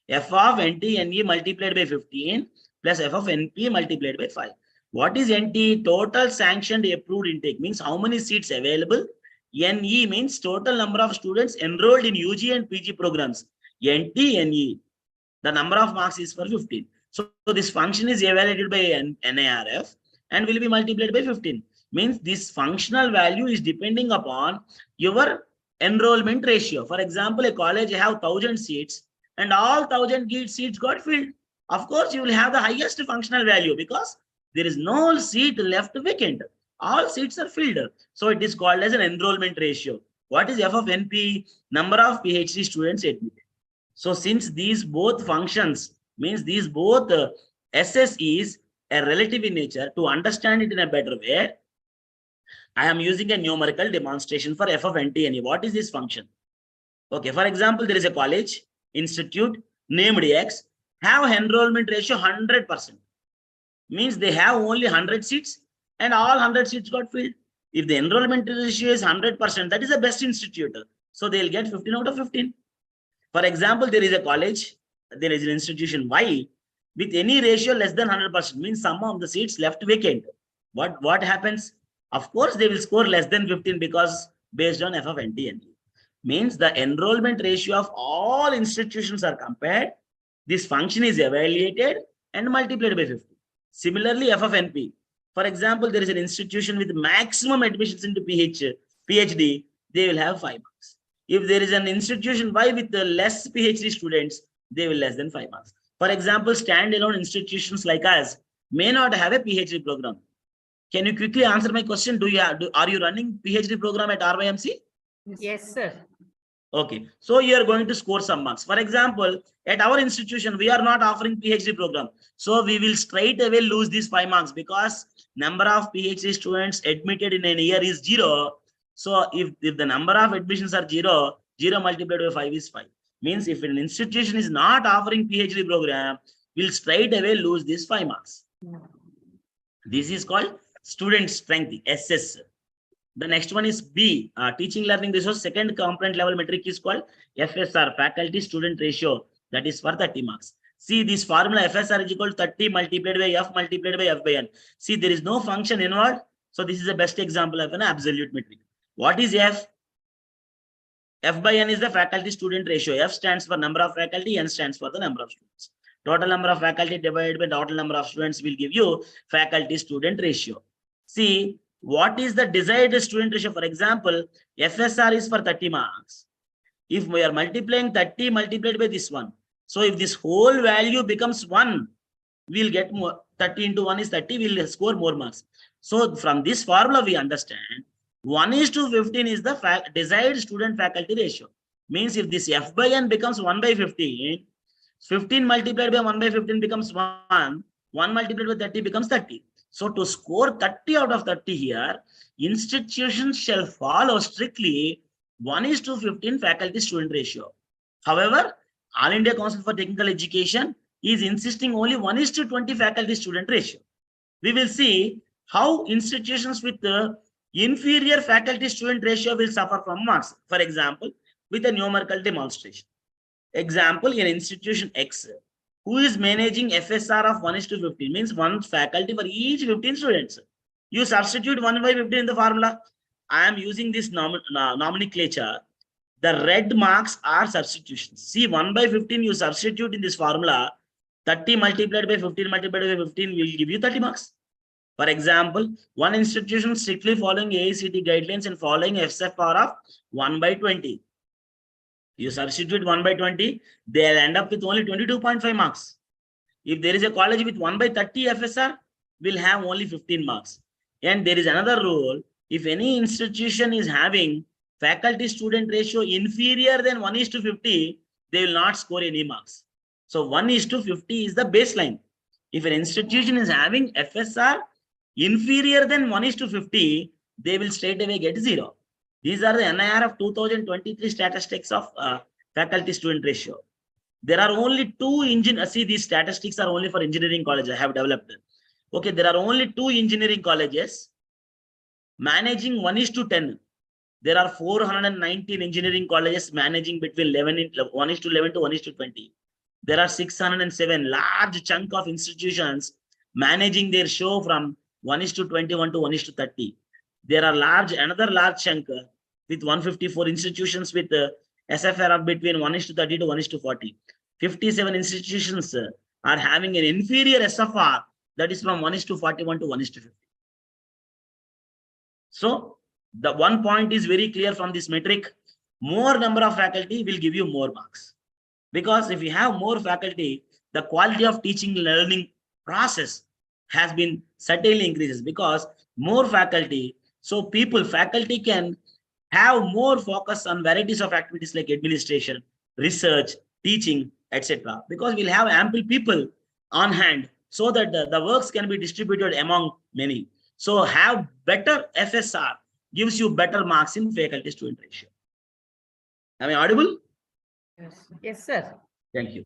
F of NT multiplied by 15 plus F of NP multiplied by 5. What is NT? Total sanctioned approved intake, means how many seats available. NE means total number of students enrolled in UG and PG programs. NT, NE. The number of marks is for 15. So this function is evaluated by NIRF and will be multiplied by 15. Means this functional value is depending upon your enrollment ratio. For example, a college have 1000 seats and all 1000 seats got filled. Of course, you will have the highest functional value because there is no seat left vacant. All seats are filled. So it is called as an enrollment ratio. What is F of NP? Number of PhD students admitted. So since these both functions means these both SS is a relative in nature, to understand it in a better way, I am using a numerical demonstration for F of NT. What is this function? Okay, for example, there is a college, institute named X, have enrollment ratio 100%. Means they have only 100 seats and all 100 seats got filled. If the enrollment ratio is 100%, that is the best institute. So they'll get 15 out of 15. For example, there is a college, there is an institution Y with any ratio less than 100%, means some of the seats left vacant. What happens? Of course, they will score less than 15 because based on F of NT. Means the enrollment ratio of all institutions are compared. This function is evaluated and multiplied by 50. Similarly, F of NP. For example, there is an institution with maximum admissions into PhD, they will have 5 marks. If there is an institution Y with the less PhD students, they will less than 5 marks. For example, standalone institutions like us may not have a PhD program. Can you quickly answer my question? Are you running PhD program at RYMC? Yes, sir. Okay, so you are going to score some marks. For example, at our institution, we are not offering PhD program. So we will straight away lose these 5 marks because number of PhD students admitted in a year is 0. So if the number of admissions are 0, 0 multiplied by 5 is 5. Means if an institution is not offering PhD program, we'll straight away lose these 5 marks. This is called student strength, SS. The next one is B, teaching learning resource. Second component level metric is called FSR, faculty student ratio. That is for 30 marks. See this formula, FSR is equal to 30 multiplied by F multiplied by F by N. See, there is no function involved. So this is the best example of an absolute metric. What is F? F by N is the faculty student ratio. F stands for number of faculty, N stands for the number of students. Total number of faculty divided by total number of students will give you faculty student ratio. See, what is the desired student ratio? For example, FSR is for 30 marks. If we are multiplying 30 multiplied by this one, so if this whole value becomes 1, we'll get more. 30 into 1 is 30, we'll score more marks. So from this formula, we understand 1:15 is the desired student faculty ratio. Means if this F by N becomes 1 by 15, 15 multiplied by 1 by 15 becomes 1, 1 multiplied by 30 becomes 30. So to score 30 out of 30 here, institutions shall follow strictly 1:15 faculty student ratio. However, All India Council for Technical Education is insisting only 1:20 faculty student ratio. We will see how institutions with the inferior faculty student ratio will suffer from marks. For example, with a numerical demonstration. Example, in institution X, who is managing FSR of 1:15, means one faculty for each 15 students. You substitute 1 by 15 in the formula. I am using this nomenclature. The red marks are substitutions. See, 1 by 15 you substitute in this formula. 30 multiplied by 15 multiplied by 15 will give you 30 marks. For example, one institution strictly following AICTE guidelines and following FSR of 1 by 20. You substitute 1 by 20, they'll end up with only 22.5 marks. If there is a college with 1 by 30 FSR, will have only 15 marks. And there is another rule. If any institution is having faculty student ratio inferior than 1:50, they will not score any marks. So 1:50 is the baseline. If an institution is having FSR inferior than 1:50, they will straight away get 0. These are the NIRF 2023 statistics of faculty student ratio. There are only two see, these statistics are only for engineering colleges I have developed. Okay, there are only 2 engineering colleges managing 1:10. There are 419 engineering colleges managing between 1:11 to 1:20. There are 607 large chunk of institutions managing their show from 1:21 to 1:30. There are another large chunk with 154 institutions with SFR of between 1:30 to 1:40. 57 institutions are having an inferior SFR that is from 1:41 to 1:50. So the one point is very clear from this metric. More number of faculty will give you more marks. Because if you have more faculty, the quality of teaching learning process has been certainly increases because more faculty. So faculty can have more focus on varieties of activities like administration, research, teaching, etc. Because we'll have ample people on hand so that the works can be distributed among many. So have better FSR gives you better marks in faculty student ratio. Am I audible? Yes. Yes, sir. Thank you.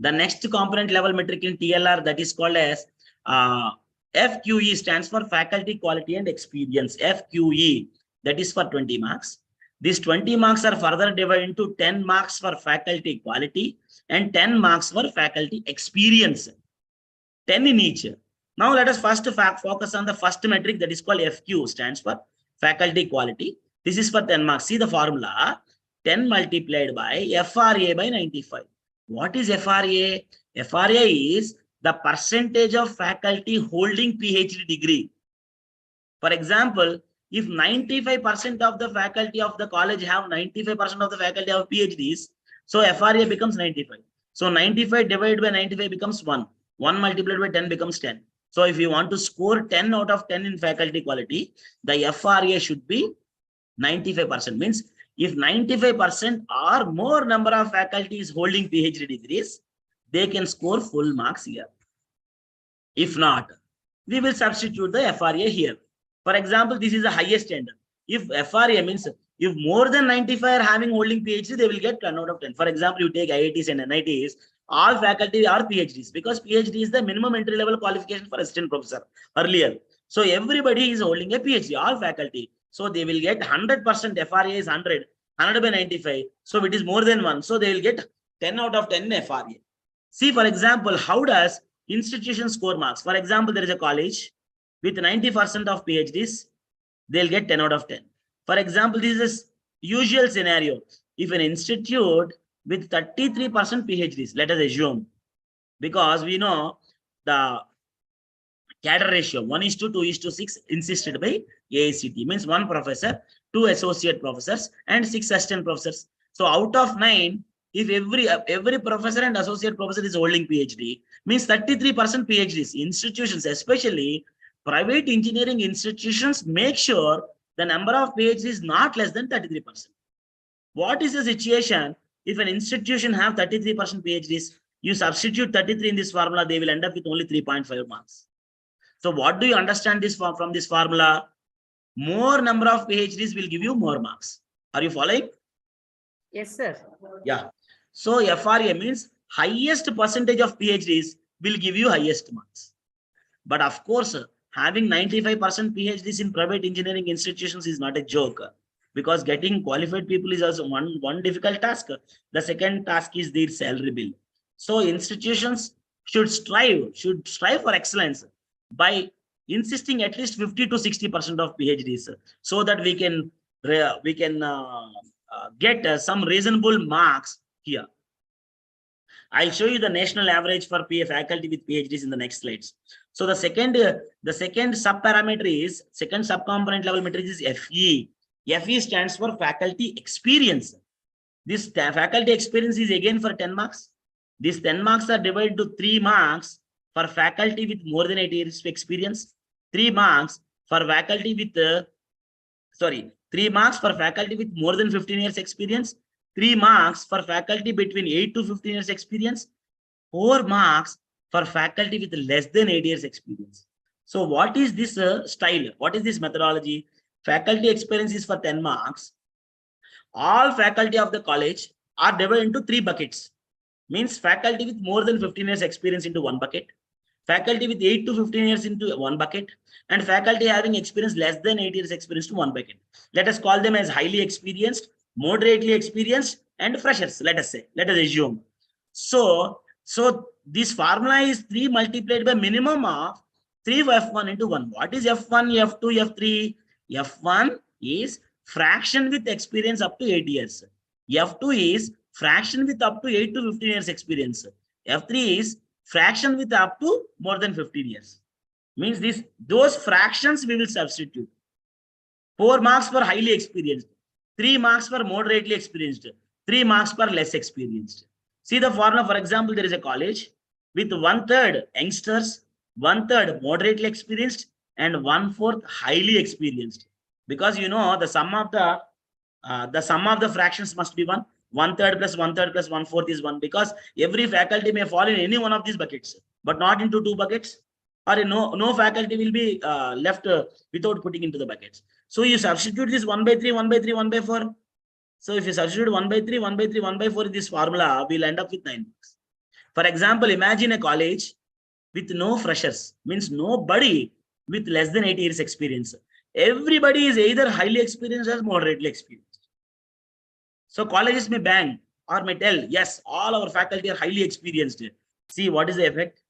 The next component level metric in TLR that is called as FQE stands for faculty quality and experience. FQE, that is for 20 marks. These 20 marks are further divided into 10 marks for faculty quality and 10 marks for faculty experience. 10 in each. Now let us first focus on the first metric that is called FQ, stands for faculty quality. This is for 10 marks. See the formula, 10 multiplied by FRA by 95. What is FRA? FRA is the percentage of faculty holding PhD degree. For example, if 95% of the faculty of the college have 95% of the faculty have PhDs, so FRA becomes 95. So 95 divided by 95 becomes 1. 1 multiplied by 10 becomes 10. So if you want to score 10 out of 10 in faculty quality, the FRA should be 95%. Means if 95% or more number of faculties holding PhD degrees, they can score full marks here. If not, we will substitute the FRA here. For example, this is the highest standard. If FRA means if more than 95 are having holding PhD, they will get 10 out of 10. For example, you take IITs and NITs, all faculty are PhDs because PhD is the minimum entry level qualification for assistant professor earlier. So everybody is holding a PhD, all faculty. So they will get 100%. FRA is 100 by 95. So it is more than 1. So they will get 10 out of 10 in FRA. See, for example, how does institution score marks? For example, there is a college with 90% of PhDs, they'll get 10 out of 10. For example, this is usual scenario. If an institute with 33% PhDs, let us assume, because we know the cadre ratio 1:2:6 insisted by AICT, means 1 professor, 2 associate professors, and 6 assistant professors. So out of 9, if every professor and associate professor is holding PhD, means 33% PhDs. Institutions, especially private engineering institutions, make sure the number of PhDs is not less than 33%. What is the situation if an institution have 33% PhDs? You substitute 33 in this formula, they will end up with only 3.5 marks. So what do you understand this from this formula? More number of PhDs will give you more marks. Are you following? Yes, sir. Yeah. So FRA means highest percentage of PhDs will give you highest marks. But of course, having 95% PhDs in private engineering institutions is not a joke, because getting qualified people is also one difficult task. The second task is their salary bill. So institutions should strive for excellence by insisting at least 50 to 60% of PhDs, so that we can get some reasonable marks here. I'll show you the national average for faculty with PhDs in the next slides. So the second subparameter is, second subcomponent level metric is FE. FE stands for faculty experience. This faculty experience is again for 10 marks. These 10 marks are divided to 3 marks for faculty with more than 8 years of experience, 3 marks for faculty with 3 marks for faculty with more than 15 years experience, 3 marks for faculty between 8 to 15 years experience, 4 marks for faculty with less than 8 years experience. So what is this style? What is this methodology? Faculty experience is for 10 marks. All faculty of the college are divided into 3 buckets. Means faculty with more than 15 years experience into 1 bucket, faculty with 8 to 15 years into 1 bucket, and faculty having experience less than 8 years experience to 1 bucket. Let us call them as highly experienced, moderately experienced, and freshers, let us assume. So this formula is 3 multiplied by minimum of 3 F1 into 1. What is F1, F2, F3? F1 is fraction with experience up to 8 years. F2 is fraction with up to 8 to 15 years experience. F3 is fraction with up to more than 15 years. Means those fractions we will substitute. 4 marks for highly experienced, 3 marks for moderately experienced, 3 marks for less experienced. See the formula. For example, there is a college with 1/3 youngsters, 1/3 moderately experienced, and 1/4 highly experienced. Because you know the sum of the fractions must be 1. 1/3 plus 1/3 plus 1/4 is 1, because every faculty may fall in any one of these buckets, but not into 2 buckets, or no faculty will be left without putting into the buckets. So you substitute this 1/3, 1/3, 1/4. So if you substitute 1/3, 1/3, 1/4 in this formula, we'll end up with 9 marks. For example, imagine a college with no freshers, means nobody with less than 8 years experience. Everybody is either highly experienced or moderately experienced. So colleges may bang or may tell, yes, all our faculty are highly experienced. See, what is the effect?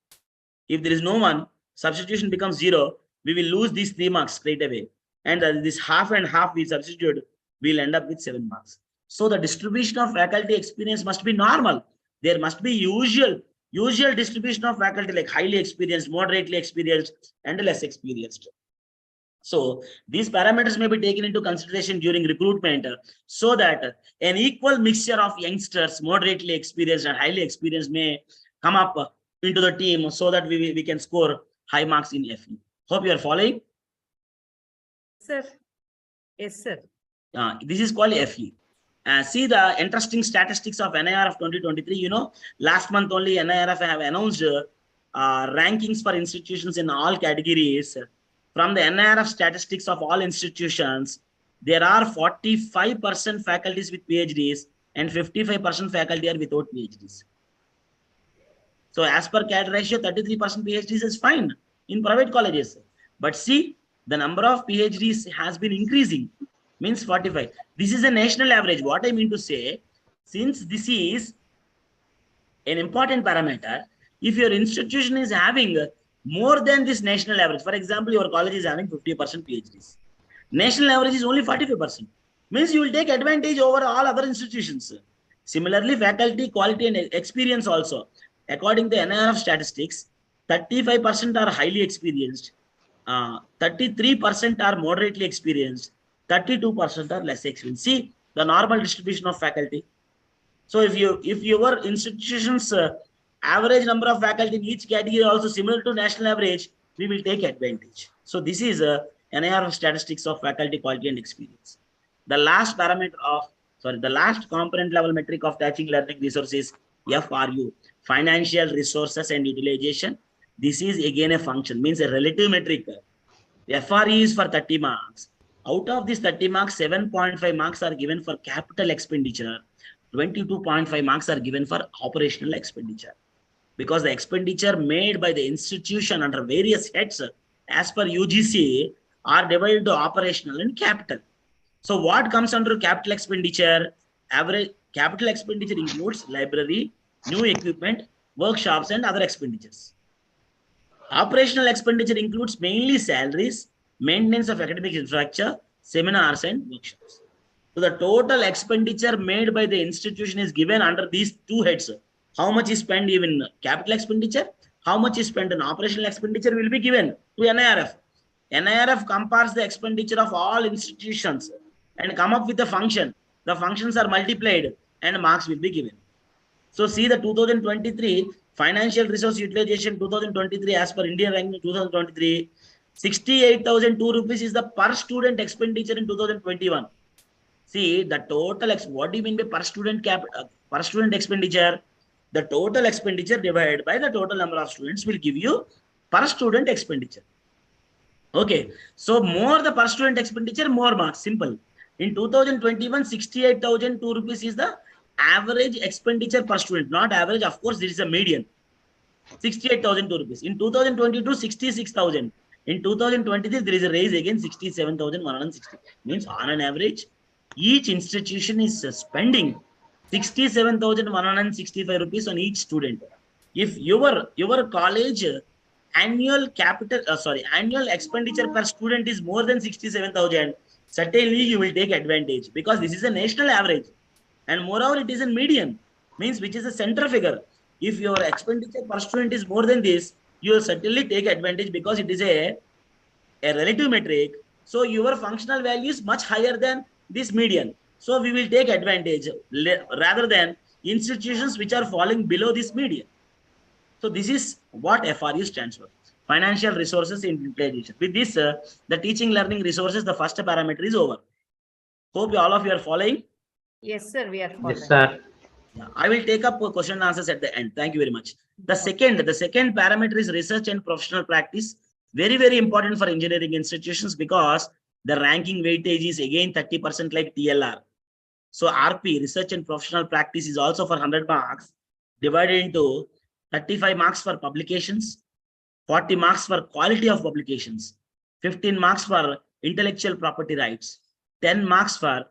If there is no one, substitution becomes 0. We will lose these 3 marks straight away. And this half and half we substitute, we'll end up with 7 marks. So the distribution of faculty experience must be normal. There must be usual distribution of faculty, like highly experienced, moderately experienced, and less experienced. So these parameters may be taken into consideration during recruitment, so that an equal mixture of youngsters, moderately experienced and highly experienced, may come up into the team, so that we can score high marks in FE. Hope you are following. Sir. Yes, sir. This is called FE. See the interesting statistics of NIRF 2023. You know, last month only NIRF have announced rankings for institutions in all categories. From the NIRF statistics of all institutions, there are 45% faculties with PhDs and 55% faculty are without PhDs. So as per CAD ratio, 33% PhDs is fine in private colleges. But see, the number of PhDs has been increasing, means 45. This is a national average. What I mean to say, since this is an important parameter, if your institution is having more than this national average, for example, your college is having 50% PhDs. National average is only 45%. Means you will take advantage over all other institutions. Similarly, faculty quality and experience also. According to NIRF statistics, 35% are highly experienced, 33% are moderately experienced, 32% are less experienced. See the normal distribution of faculty. So if your institution's average number of faculty in each category also similar to national average, we will take advantage. So this is NIRF statistics of faculty quality and experience. The last component level metric of teaching learning resources, FRU, financial resources and utilization. This is again a function, means a relative metric. FRE is for 30 marks. Out of this 30 marks, 7.5 marks are given for capital expenditure. 22.5 marks are given for operational expenditure. Because the expenditure made by the institution under various heads as per UGC are divided into operational and capital. So what comes under capital expenditure? Average capital expenditure includes library, new equipment, workshops, and other expenditures. Operational expenditure includes mainly salaries, maintenance of academic infrastructure, seminars, and workshops. So the total expenditure made by the institution is given under these 2 heads. How much is spent in capital expenditure, how much is spent in operational expenditure will be given to NIRF. NIRF compares the expenditure of all institutions and come up with a function. The functions are multiplied and marks will be given. So see the 2023 financial resource utilization 2023 as per Indian ranking 2023, 68,002 rupees is the per student expenditure in 2021. See the total, what do you mean by per student per student expenditure? The total expenditure divided by the total number of students will give you per student expenditure. Okay, so more the per student expenditure, more marks. Simple. In 2021, 68,002 rupees is the average expenditure per student. Not average, of course, this is a median. 68,002 rupees. In 2022, 66,000. In 2023, there is a raise again, 67,160. Means on an average, each institution is spending 67,165 rupees on each student. If your college annual annual expenditure per student is more than 67,000, certainly you will take advantage, because this is a national average, and moreover it is a median, means which is a center figure. If your expenditure per student is more than this, you will certainly take advantage, because it is a relative metric. So your functional value is much higher than this median. So we will take advantage rather than institutions which are falling below this median. So this is what FRU stands for, financial resources utilization. With this, the teaching learning resources, the first parameter is over. Hope all of you are following. Yes, sir, we are following. Yes, sir. Yeah, I will take up question and answers at the end. Thank you very much. The second parameter is research and professional practice. Very, very important for engineering institutions, because the ranking weightage is again 30% like TLR. So RP, research and professional practice, is also for 100 marks, divided into 35 marks for publications, 40 marks for quality of publications, 15 marks for intellectual property rights, 10 marks for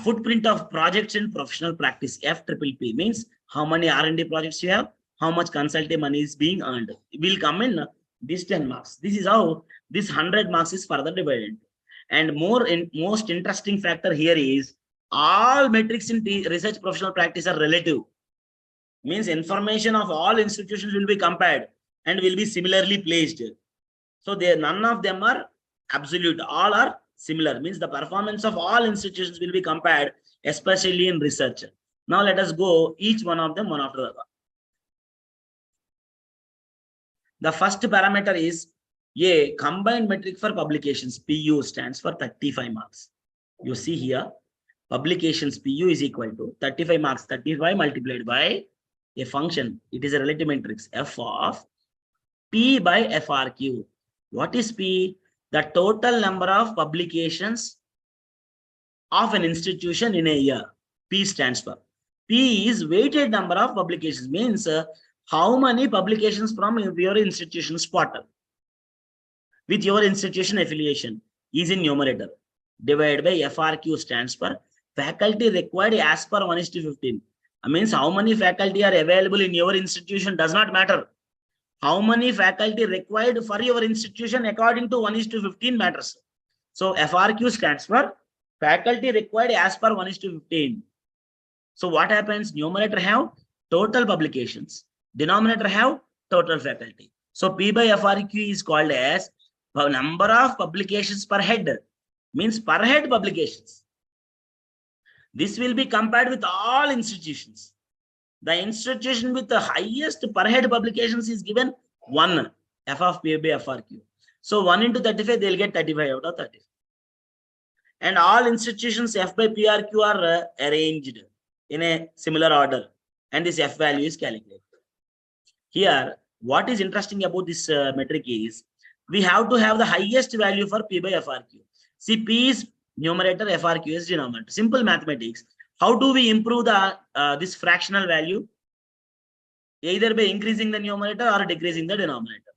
footprint of projects in professional practice. FPP means how many R&D projects you have, how much consulting money is being earned. It will come in these 10 marks. This is how this 100 marks is further divided. And most interesting factor here is all metrics in research professional practice are relative. Means information of all institutions will be compared and will be similarly placed. So none of them are absolute, all are similar. Means the performance of all institutions will be compared, especially in research. Now let us go each one of them one after the other. The first parameter is a combined metric for publications. PU stands for 35 marks. You see here, publications PU is equal to 35 marks, 35 multiplied by a function. It is a relative matrix, F of P by FRQ. What is P? The total number of publications of an institution in a year. P stands for. P is weighted number of publications, means how many publications from your institution's portal with your institution affiliation is in numerator, divided by FRQ stands for faculty required as per 1:15. Means how many faculty are available in your institution does not matter. How many faculty required for your institution according to 1:15 matters. So FRQ stands for faculty required as per 1:15. So what happens? Numerator have total publications, denominator have total faculty. So P by FRQ is called as number of publications per head, means per head publications. This will be compared with all institutions. The institution with the highest per head publications is given 1, F of P by FRQ. So 1 into 35, they'll get 35 out of 35. And all institutions F by PRQ are arranged in a similar order, and this F value is calculated. Here, what is interesting about this metric is, we have to have the highest value for P by FRQ. See, P is numerator, FRQ is denominator. Simple mathematics. How do we improve the this fractional value? Either by increasing the numerator or decreasing the denominator.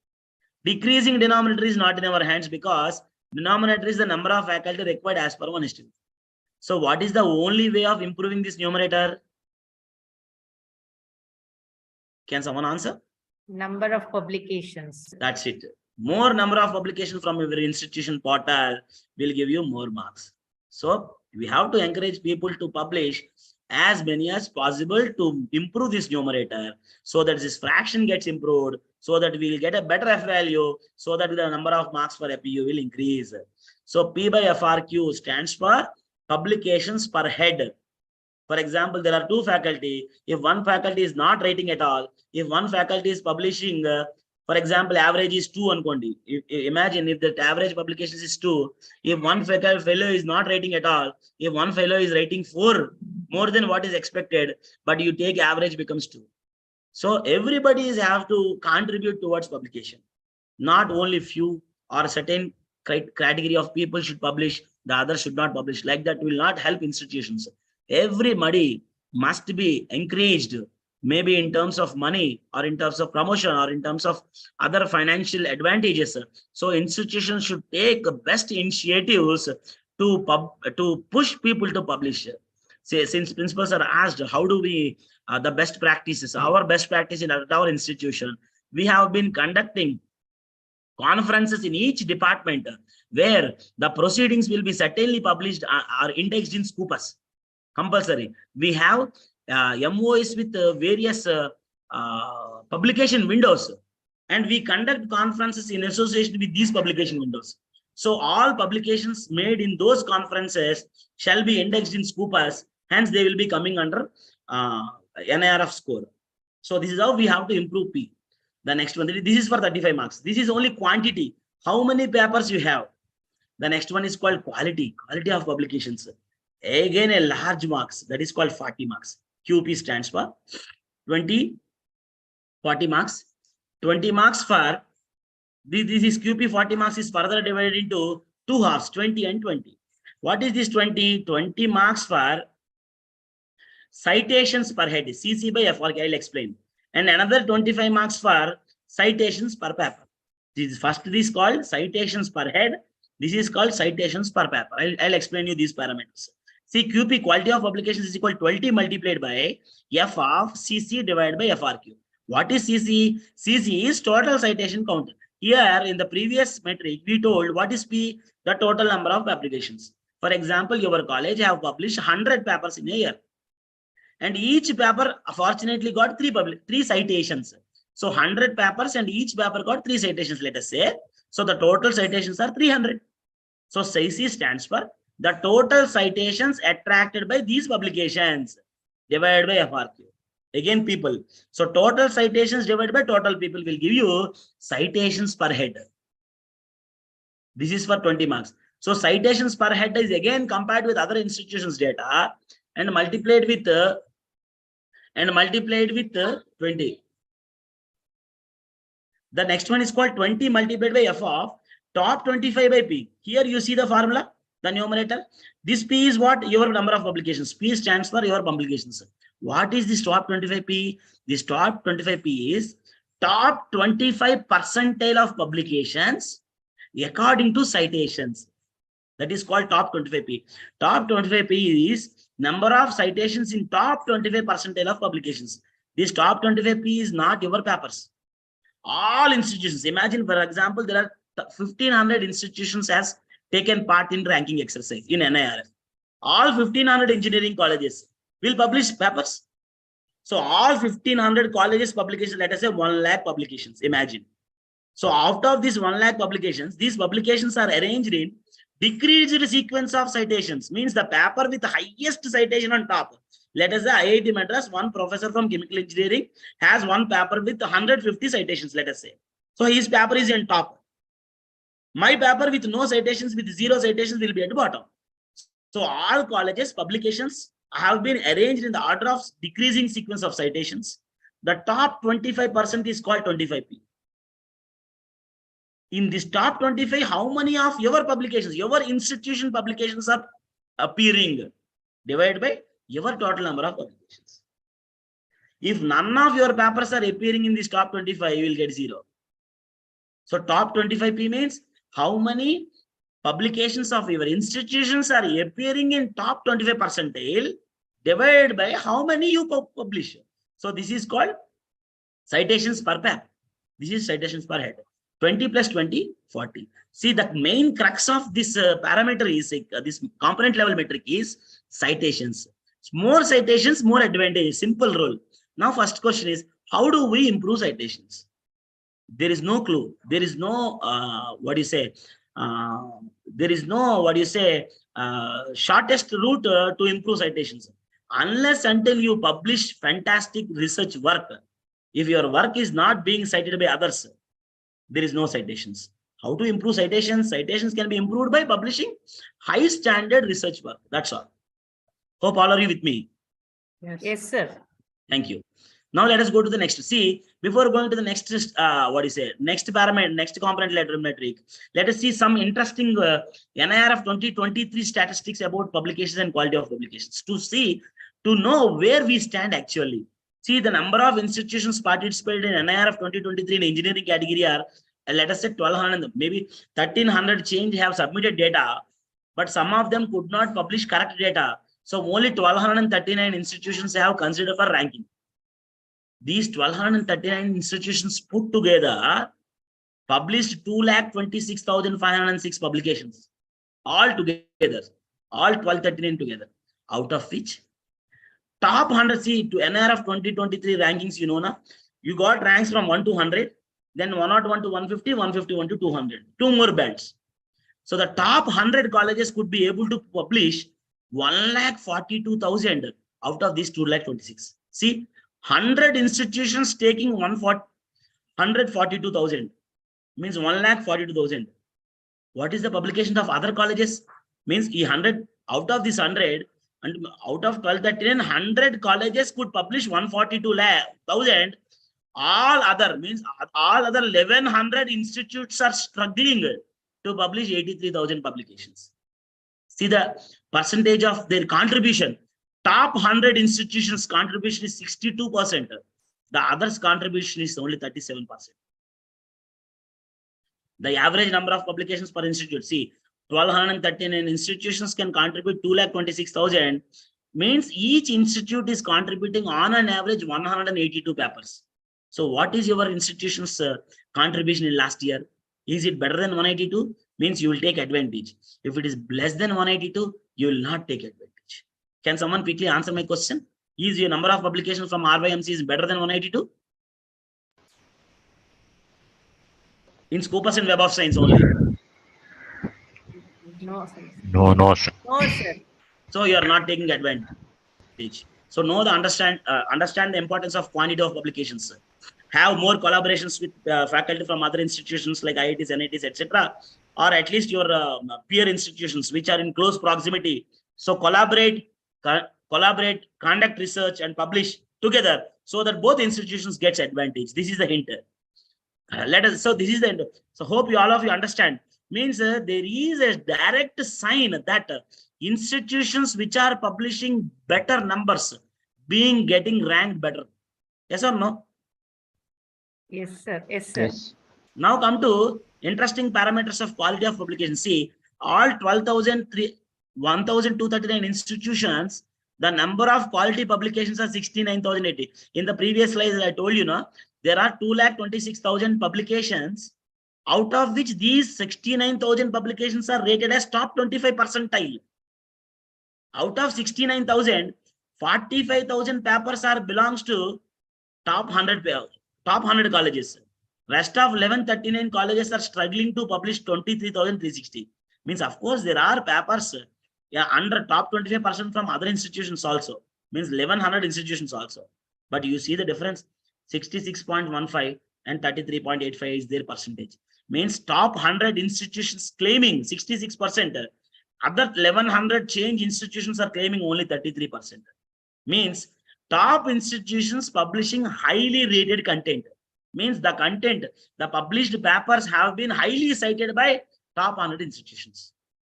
Decreasing denominator is not in our hands, because denominator is the number of faculty required as per 1:15. So what is the only way of improving this numerator? Can someone answer? Number of publications. That's it. More number of publications from your institution portal will give you more marks. So we have to encourage people to publish as many as possible to improve this numerator, so that this fraction gets improved, so that we will get a better F value, so that the number of marks for FPU will increase. So P by FRQ stands for publications per head. For example, there are 2 faculty. If one faculty is not writing at all, if one faculty is publishing For example, average is 2 ankondi. Imagine if the average publications is 2, if one fellow is not rating at all, if one fellow is rating 4 more than what is expected, but you take average becomes 2. So everybody is have to contribute towards publication. Not only few or certain category of people should publish, the others should not publish. Like that will not help institutions. Everybody must be encouraged, maybe in terms of money or in terms of promotion or in terms of other financial advantages. So institutions should take the best initiatives to push people to publish. Say, since principals are asked, how do we the best practices? Our best practice in our institution, we have been conducting conferences in each department where the proceedings will be certainly published or indexed in Scopus. Compulsory. We have MOS with various publication windows, and we conduct conferences in association with these publication windows. So all publications made in those conferences shall be indexed in Scopus, hence they will be coming under NIRF score. So this is how we have to improve P. The next one, this is for 35 marks. This is only quantity. How many papers you have? The next one is called quality of publications. Again, a large marks, that is called 40 marks. QP stands for 20, 40 marks. 20 marks for, this is QP 40 marks is further divided into 2 halves, 20 and 20. What is this 20? 20 marks for citations per head, CC by FR, I'll explain. And another 25 marks for citations per paper. This is first, this is called citations per head. This is called citations per paper. I'll explain you these parameters. See, QP, quality of publications, is equal to 20 multiplied by F of CC divided by FRQ. What is CC? CC is total citation count. Here in the previous metric, we told what is P? The total number of publications. For example, your college have published 100 papers in a year. And each paper fortunately got 3 citations. So 100 papers and each paper got 3 citations, let us say. So the total citations are 300. So CC stands for the total citations attracted by these publications divided by FRQ. Again, people. So total citations divided by total people will give you citations per head. This is for 20 marks. So citations per head is again compared with other institutions' data and multiplied with 20. The next one is called 20 multiplied by F of top 25 by P. Here you see the formula, the numerator. This P is what? Your number of publications. P stands for your publications. What is this top 25P? This top 25P is top 25 percentile of publications according to citations. That is called top 25P. Top 25P is number of citations in top 25 percentile of publications. This top 25P is not your papers. All institutions. Imagine, for example, there are 1,500 institutions has taken part in ranking exercise in NIRF. All 1,500 engineering colleges will publish papers. So all 1,500 colleges publications, let us say 1 lakh publications, imagine. So out of these 1 lakh publications, these publications are arranged in decreased sequence of citations, means the paper with the highest citation on top. Let us say IIT Madras, one professor from chemical engineering has one paper with 150 citations, let us say. So his paper is on top. My paper with no citations, with 0 citations will be at the bottom. So all colleges publications have been arranged in the order of decreasing sequence of citations. The top 25% is called 25P. In this top 25, how many of your publications, your institution publications are appearing? Divided by your total number of publications. If none of your papers are appearing in this top 25, you will get 0. So top 25P means how many publications of your institutions are appearing in top 25 percentile divided by how many you publish. So this is called citations per paper. This is citations per head. 20 plus 20, 40. See, the main crux of this parameter is this component level metric is citations. More citations, more advantage. Simple rule. Now, first question is, how do we improve citations? There is no clue. There is no shortest route to improve citations. Unless until you publish fantastic research work, if your work is not being cited by others, there is no citations. How to improve citations? Citations can be improved by publishing high standard research work. That's all. Hope all are you with me? Yes, sir. Thank you. Now let us go to the next. See, before going to the next, next parameter, next component letter metric, let us see some interesting NIRF 2023 statistics about publications and quality of publications to know where we stand actually. See, the number of institutions participated in NIRF 2023 in engineering category are, let us say 1200, maybe 1300 change have submitted data, but some of them could not publish correct data. So only 1239 institutions have considered for ranking. These 1239 institutions put together published 2,26,506 publications all together, all 1239 together, out of which top 100, see, to NIRF 2023 rankings, you know, na, you got ranks from 1 to 100, then 101 to 150, 151 to 200, 2 more bands. So the top 100 colleges could be able to publish 1,42,000 out of these 2,26. See, 100 institutions taking 142,000 means 1,42,000. What is the publication of other colleges? Means 100 out of this 100 and out of 1239, 100 colleges could publish 142,000. All other means all other 1,100 institutes are struggling to publish 83,000 publications. See the percentage of their contribution. Top 100 institutions contribution is 62%. The others contribution is only 37%. The average number of publications per institute, see, 1,239 institutions can contribute 2,26,000, means each institute is contributing on an average 182 papers. So what is your institution's contribution in last year? Is it better than 182? Means you will take advantage. If it is less than 182, you will not take advantage. Can someone quickly answer my question? Is your number of publications from RYMC is better than 182? In Scopus and Web of Science only. No, sir. No, no, sir. No, sir. So you are not taking advantage. So know the understand the importance of quantity of publications. Have more collaborations with faculty from other institutions like IITs, NITs, etc., or at least your peer institutions which are in close proximity. So collaborate, conduct research, and publish together so that both institutions gets advantage. This is the hint. So this is the end. So hope all of you understand. Means there is a direct sign that institutions which are publishing better numbers getting ranked better. Yes or no? Yes, sir. Yes, sir. Yes. Now come to interesting parameters of quality of publication. See, all 1,239 institutions, the number of quality publications are 69,080. In the previous slides, I told you, no, there are 2,26,000 publications, out of which these 69,000 publications are rated as top 25 percentile. Out of 69,000, 45,000 papers belongs to top 100 colleges. Rest of 1,139 colleges are struggling to publish 23,360. Means, of course, there are papers under top 25% from other institutions also. Means 1,100 institutions also. But you see the difference, 66.15 and 33.85 is their percentage. Means top 100 institutions claiming 66%. Other 1,100 change institutions are claiming only 33%. Means top institutions publishing highly rated content. Means the content, the published papers have been highly cited by top 100 institutions.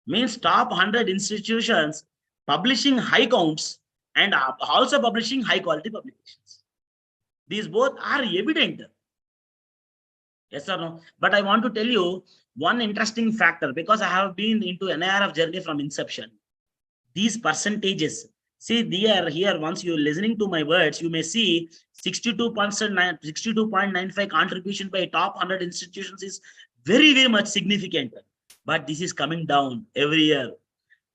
Means top 100 institutions publishing high counts and also publishing high quality publications. These both are evident. Yes or no? But I want to tell you one interesting factor, because I have been into NIRF journey from inception. These percentages, see here once you're listening to my words, you may see 62.95 contribution by top 100 institutions is very, very much significant. But this is coming down every year.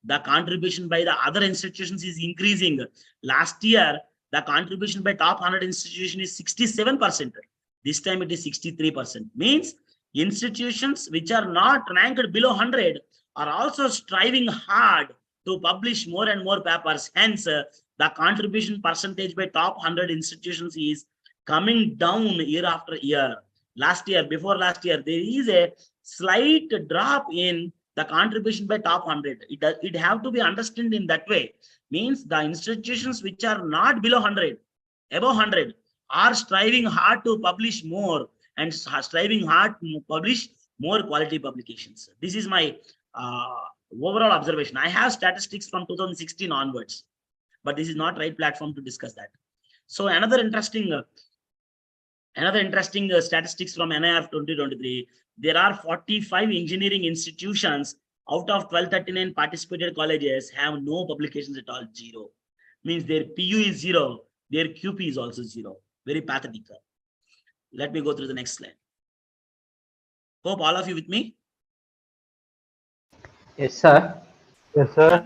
The contribution by the other institutions is increasing. Last year, the contribution by top 100 institutions is 67%. This time it is 63%. Means institutions which are not ranked below 100 are also striving hard to publish more and more papers. Hence, the contribution percentage by top 100 institutions is coming down year after year. last year, before last year, there is a slight drop in the contribution by top 100. It have to be understood in that way. Means the institutions which are not below 100, above 100, are striving hard to publish more and striving hard to publish more quality publications. This is my overall observation. I have statistics from 2016 onwards, but this is not right platform to discuss that. So another interesting statistics from NIR 2023, there are 45 engineering institutions out of 1239 participated colleges have no publications at all, 0. Means their PU is 0, their QP is also 0. Very pathetic. Let me go through the next slide. Hope all of you with me? Yes, sir. Yes, sir.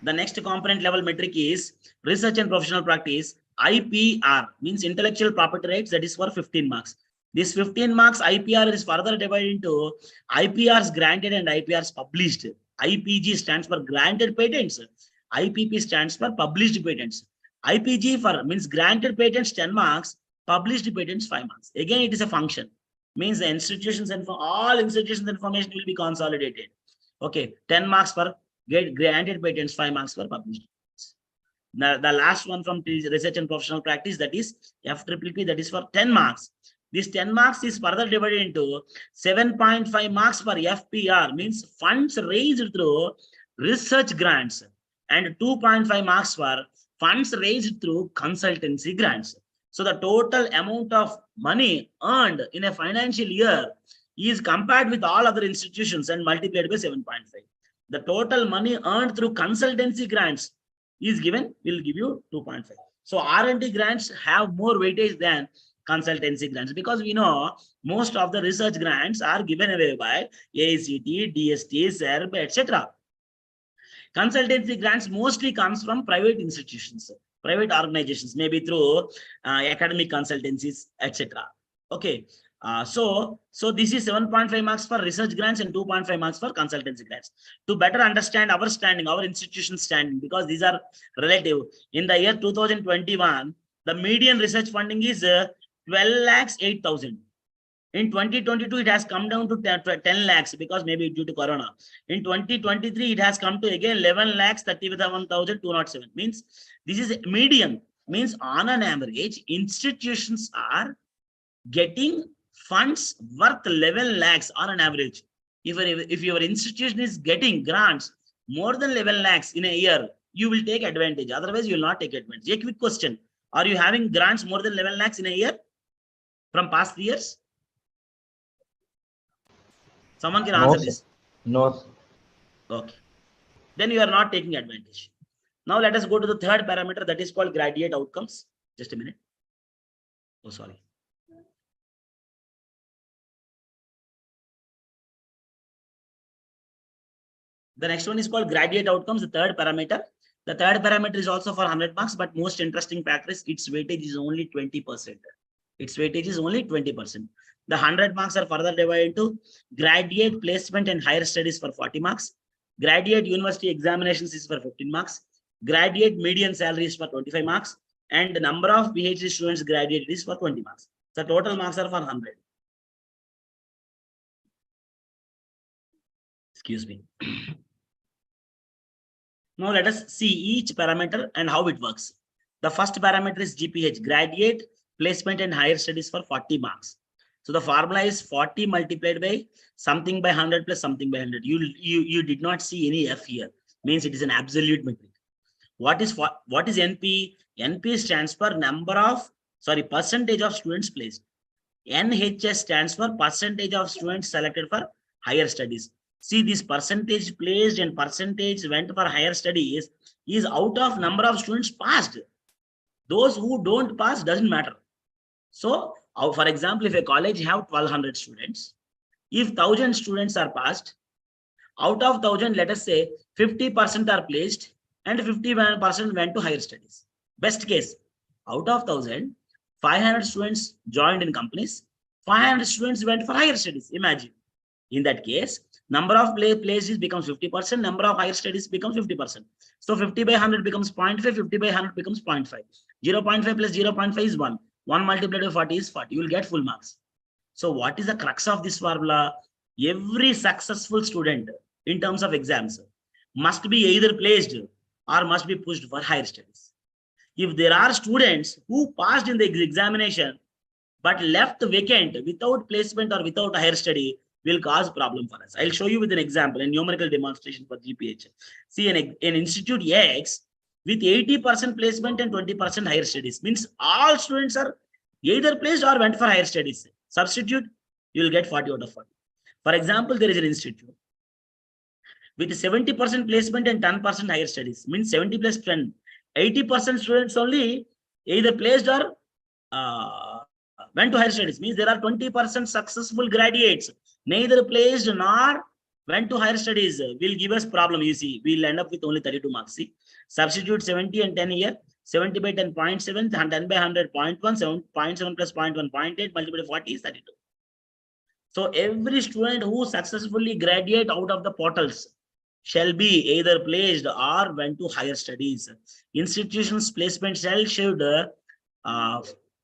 The next component level metric is research and professional practice. IPR means intellectual property rights, that is for 15 marks. This 15 marks IPR is further divided into IPRs granted and IPRs published. IPG stands for granted patents. IPP stands for published patents. IPG for means granted patents 10 marks, published patents 5 marks. Again, it is a function. Means the institutions and for all institutions information will be consolidated. Okay, 10 marks for granted patents, 5 marks for published. Now, the last one from research and professional practice, that is FPPP, that is for 10 marks. This 10 marks is further divided into 7.5 marks for FPR, means funds raised through research grants, and 2.5 marks for funds raised through consultancy grants. So the total amount of money earned in a financial year is compared with all other institutions and multiplied by 7.5. The total money earned through consultancy grants is given, will give you 2.5. So R&D grants have more weightage than consultancy grants, because we know most of the research grants are given away by AICT, DST, SERB, etc. Consultancy grants mostly comes from private institutions, private organizations, maybe through academic consultancies, etc. Okay. So this is 7.5 marks for research grants and 2.5 marks for consultancy grants. To better understand our standing, our institution standing, because these are relative. In the year 2021, the median research funding is 12,08,000. In 2022, it has come down to 10 lakhs because maybe due to Corona. In 2023, it has come to again 11,31,207. Means this is median. Means on an average, institutions are getting funds worth 11 lakhs on an average. If your institution is getting grants more than 11 lakhs in a year, you will take advantage. Otherwise, you will not take advantage. A quick question. Are you having grants more than 11 lakhs in a year from past years? Someone can answer this. No. Okay. Then you are not taking advantage. Now let us go to the third parameter, that is called graduate outcomes. Just a minute. Oh, sorry. The next one is called graduate outcomes, the third parameter. The third parameter is also for 100 marks, but most interesting factor is its weightage is only 20%. Its weightage is only 20%. The 100 marks are further divided into graduate placement and higher studies for 40 marks. Graduate university examinations is for 15 marks. Graduate median salaries for 25 marks. And the number of PhD students graduated is for 20 marks. The total marks are for 100. Excuse me. Now let us see each parameter and how it works. The first parameter is GPH, graduate placement and higher studies for 40 marks. So the formula is 40 multiplied by something by 100 plus something by 100. You did not see any F here. Means it is an absolute metric. What is NP? NP stands for percentage of students placed. NHS stands for percentage of students selected for higher studies. See, this percentage placed and percentage went for higher studies is out of number of students passed. Those who don't pass doesn't matter. So, for example, if a college have 1,200 students, if 1,000 students are passed, out of 1,000, let us say 50% are placed and 50% went to higher studies. Best case, out of 1,000, 500 students joined in companies, 500 students went for higher studies. Imagine. In that case, number of places becomes 50%, number of higher studies becomes 50%. So 50 by 100 becomes 0.5, 50 by 100 becomes 0.5. 0.5 plus 0.5 is 1. 1 multiplied by 40 is 40. You will get full marks. So what is the crux of this formula? Every successful student in terms of exams must be either placed or must be pushed for higher studies. If there are students who passed in the examination but left vacant without placement or without higher study, will cause problem for us. I'll show you with an example, a numerical demonstration for GPH. See, an institute X with 80% placement and 20% higher studies means all students are either placed or went for higher studies. Substitute, you will get 40 out of 40. For example, there is an institute with 70% placement and 10% higher studies, means 70 plus 10, 80% students only either placed or went to higher studies, means there are 20% successful graduates, neither placed nor went to higher studies, will give us problem. You see, we'll end up with only 32 marks. See, substitute 70 and 10 here, 70 by 10, 0.7, and 10 by 100, 0.1, 0.7 plus 0.1, 0.8, multiplied by 40 is 32. So every student who successfully graduate out of the portals shall be either placed or went to higher studies. Institutions placement cell should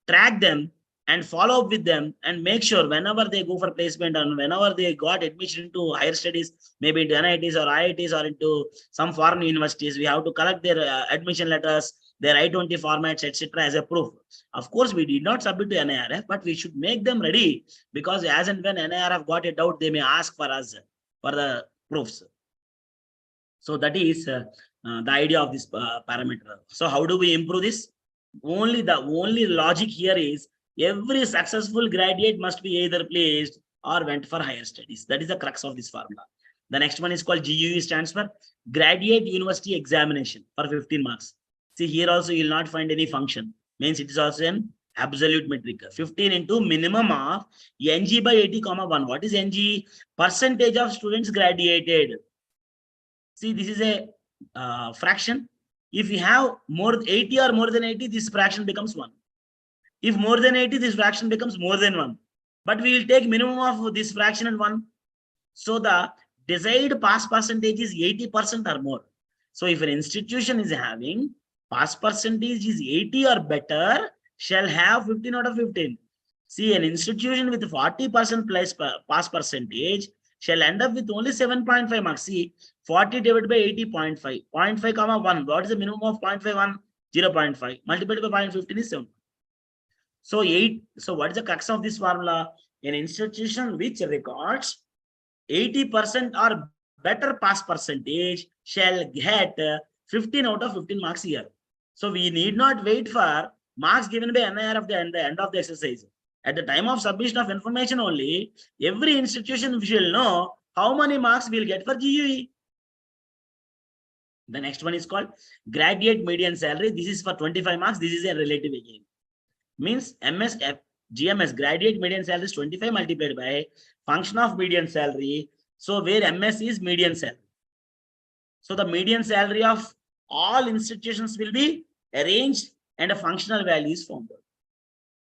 track them and follow up with them and make sure whenever they go for placement and whenever they got admission into higher studies, maybe into NITs or IITs or into some foreign universities, we have to collect their admission letters, their I-20 formats, etc. as a proof. Of course, we did not submit to NIRF, but we should make them ready, because as and when NIRF got a doubt, they may ask for us for the proofs. So that is the idea of this parameter. So how do we improve this? Only logic here is every successful graduate must be either placed or went for higher studies. That is the crux of this formula. The next one is called GUE, stands for Graduate University Examination, for 15 marks. See, here also you will not find any function. Means it is also an absolute metric. 15 into minimum of NG by 80, 1. What is NG? Percentage of students graduated. See, this is a fraction. If you have more 80 or more than 80, this fraction becomes 1. If more than 80, this fraction becomes more than 1. But we will take minimum of this fraction and 1. So the desired pass percentage is 80% or more. So if an institution is having pass percentage is 80 or better, shall have 15 out of 15. See, an institution with 40% plus pass percentage shall end up with only 7.5 marks. See, 40 divided by 80, 0.5. 0.5 comma 1. What is the minimum of 0.51? 0.5. Multiplied by 0.15 is 7. So what is the crux of this formula? An institution which records 80% or better pass percentage shall get 15 out of 15 marks here. So we need not wait for marks given by NIRF at the end of the exercise. At the time of submission of information only, every institution will know how many marks we'll get for GUE. The next one is called graduate median salary. This is for 25 marks. This is a relative again. Means GMS, graduate median salary is 25 multiplied by function of median salary. So where MS is median salary. So the median salary of all institutions will be arranged and a functional value is found.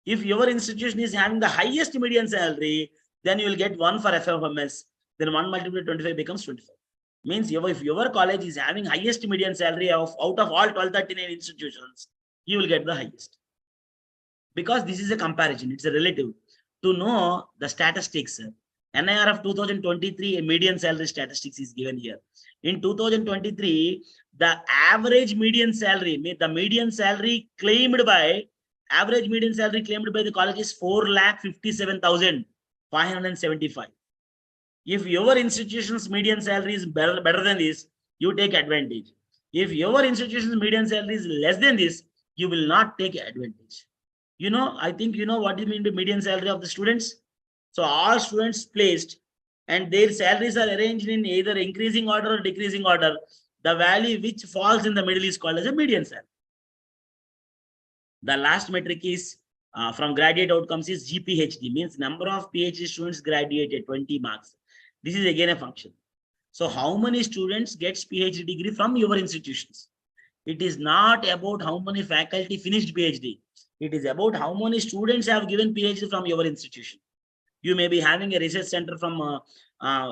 If your institution is having the highest median salary, then you will get 1 for FFMS. Then 1 multiplied by 25 becomes 25. Means if your college is having highest median salary of out of all 1239 institutions, you will get the highest. Because this is a comparison, it's a relative. To know the statistics, NIRF 2023 median salary statistics is given here. In 2023, the average median salary, the median salary claimed by the college is 4,57,575. If your institution's median salary is better than this, you take advantage. If your institution's median salary is less than this, you will not take advantage. You know, I think you know what you mean by median salary of the students. So all students placed and their salaries are arranged in either increasing order or decreasing order. The value which falls in the middle is called as a median salary. The last metric is from graduate outcomes is GPHD, means number of PhD students graduated, 20 marks. This is again a function. So how many students gets PhD degree from your institutions? It is not about how many faculty finished PhD. It is about how many students have given PhD from your institution. You may be having a research center from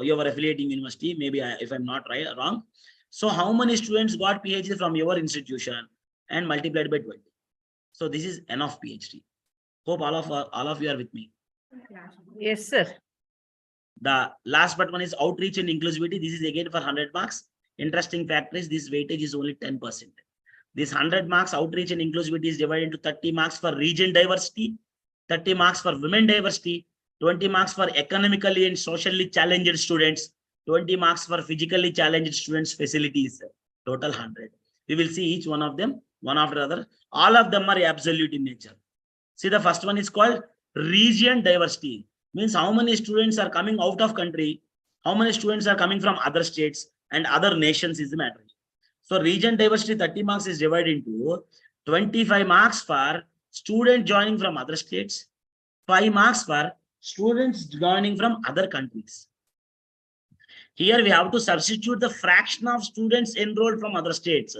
your affiliating university, maybe if I'm not wrong. So how many students got PhD from your institution and multiplied by 20? So this is N of PhD. Hope all of you are with me. Yes, sir. The last but one is outreach and inclusivity. This is again for 100 marks. Interesting fact is this weightage is only 10%. This 100 marks outreach and inclusivity is divided into 30 marks for region diversity, 30 marks for women diversity, 20 marks for economically and socially challenged students, 20 marks for physically challenged students facilities, total 100. We will see each one of them, one after the other. All of them are absolute in nature. See, the first one is called region diversity. Means how many students are coming out of country, how many students are coming from other states and other nations is the matter. So region diversity 30 marks is divided into 25 marks for student joining from other states, 5 marks for students joining from other countries. Here we have to substitute the fraction of students enrolled from other states,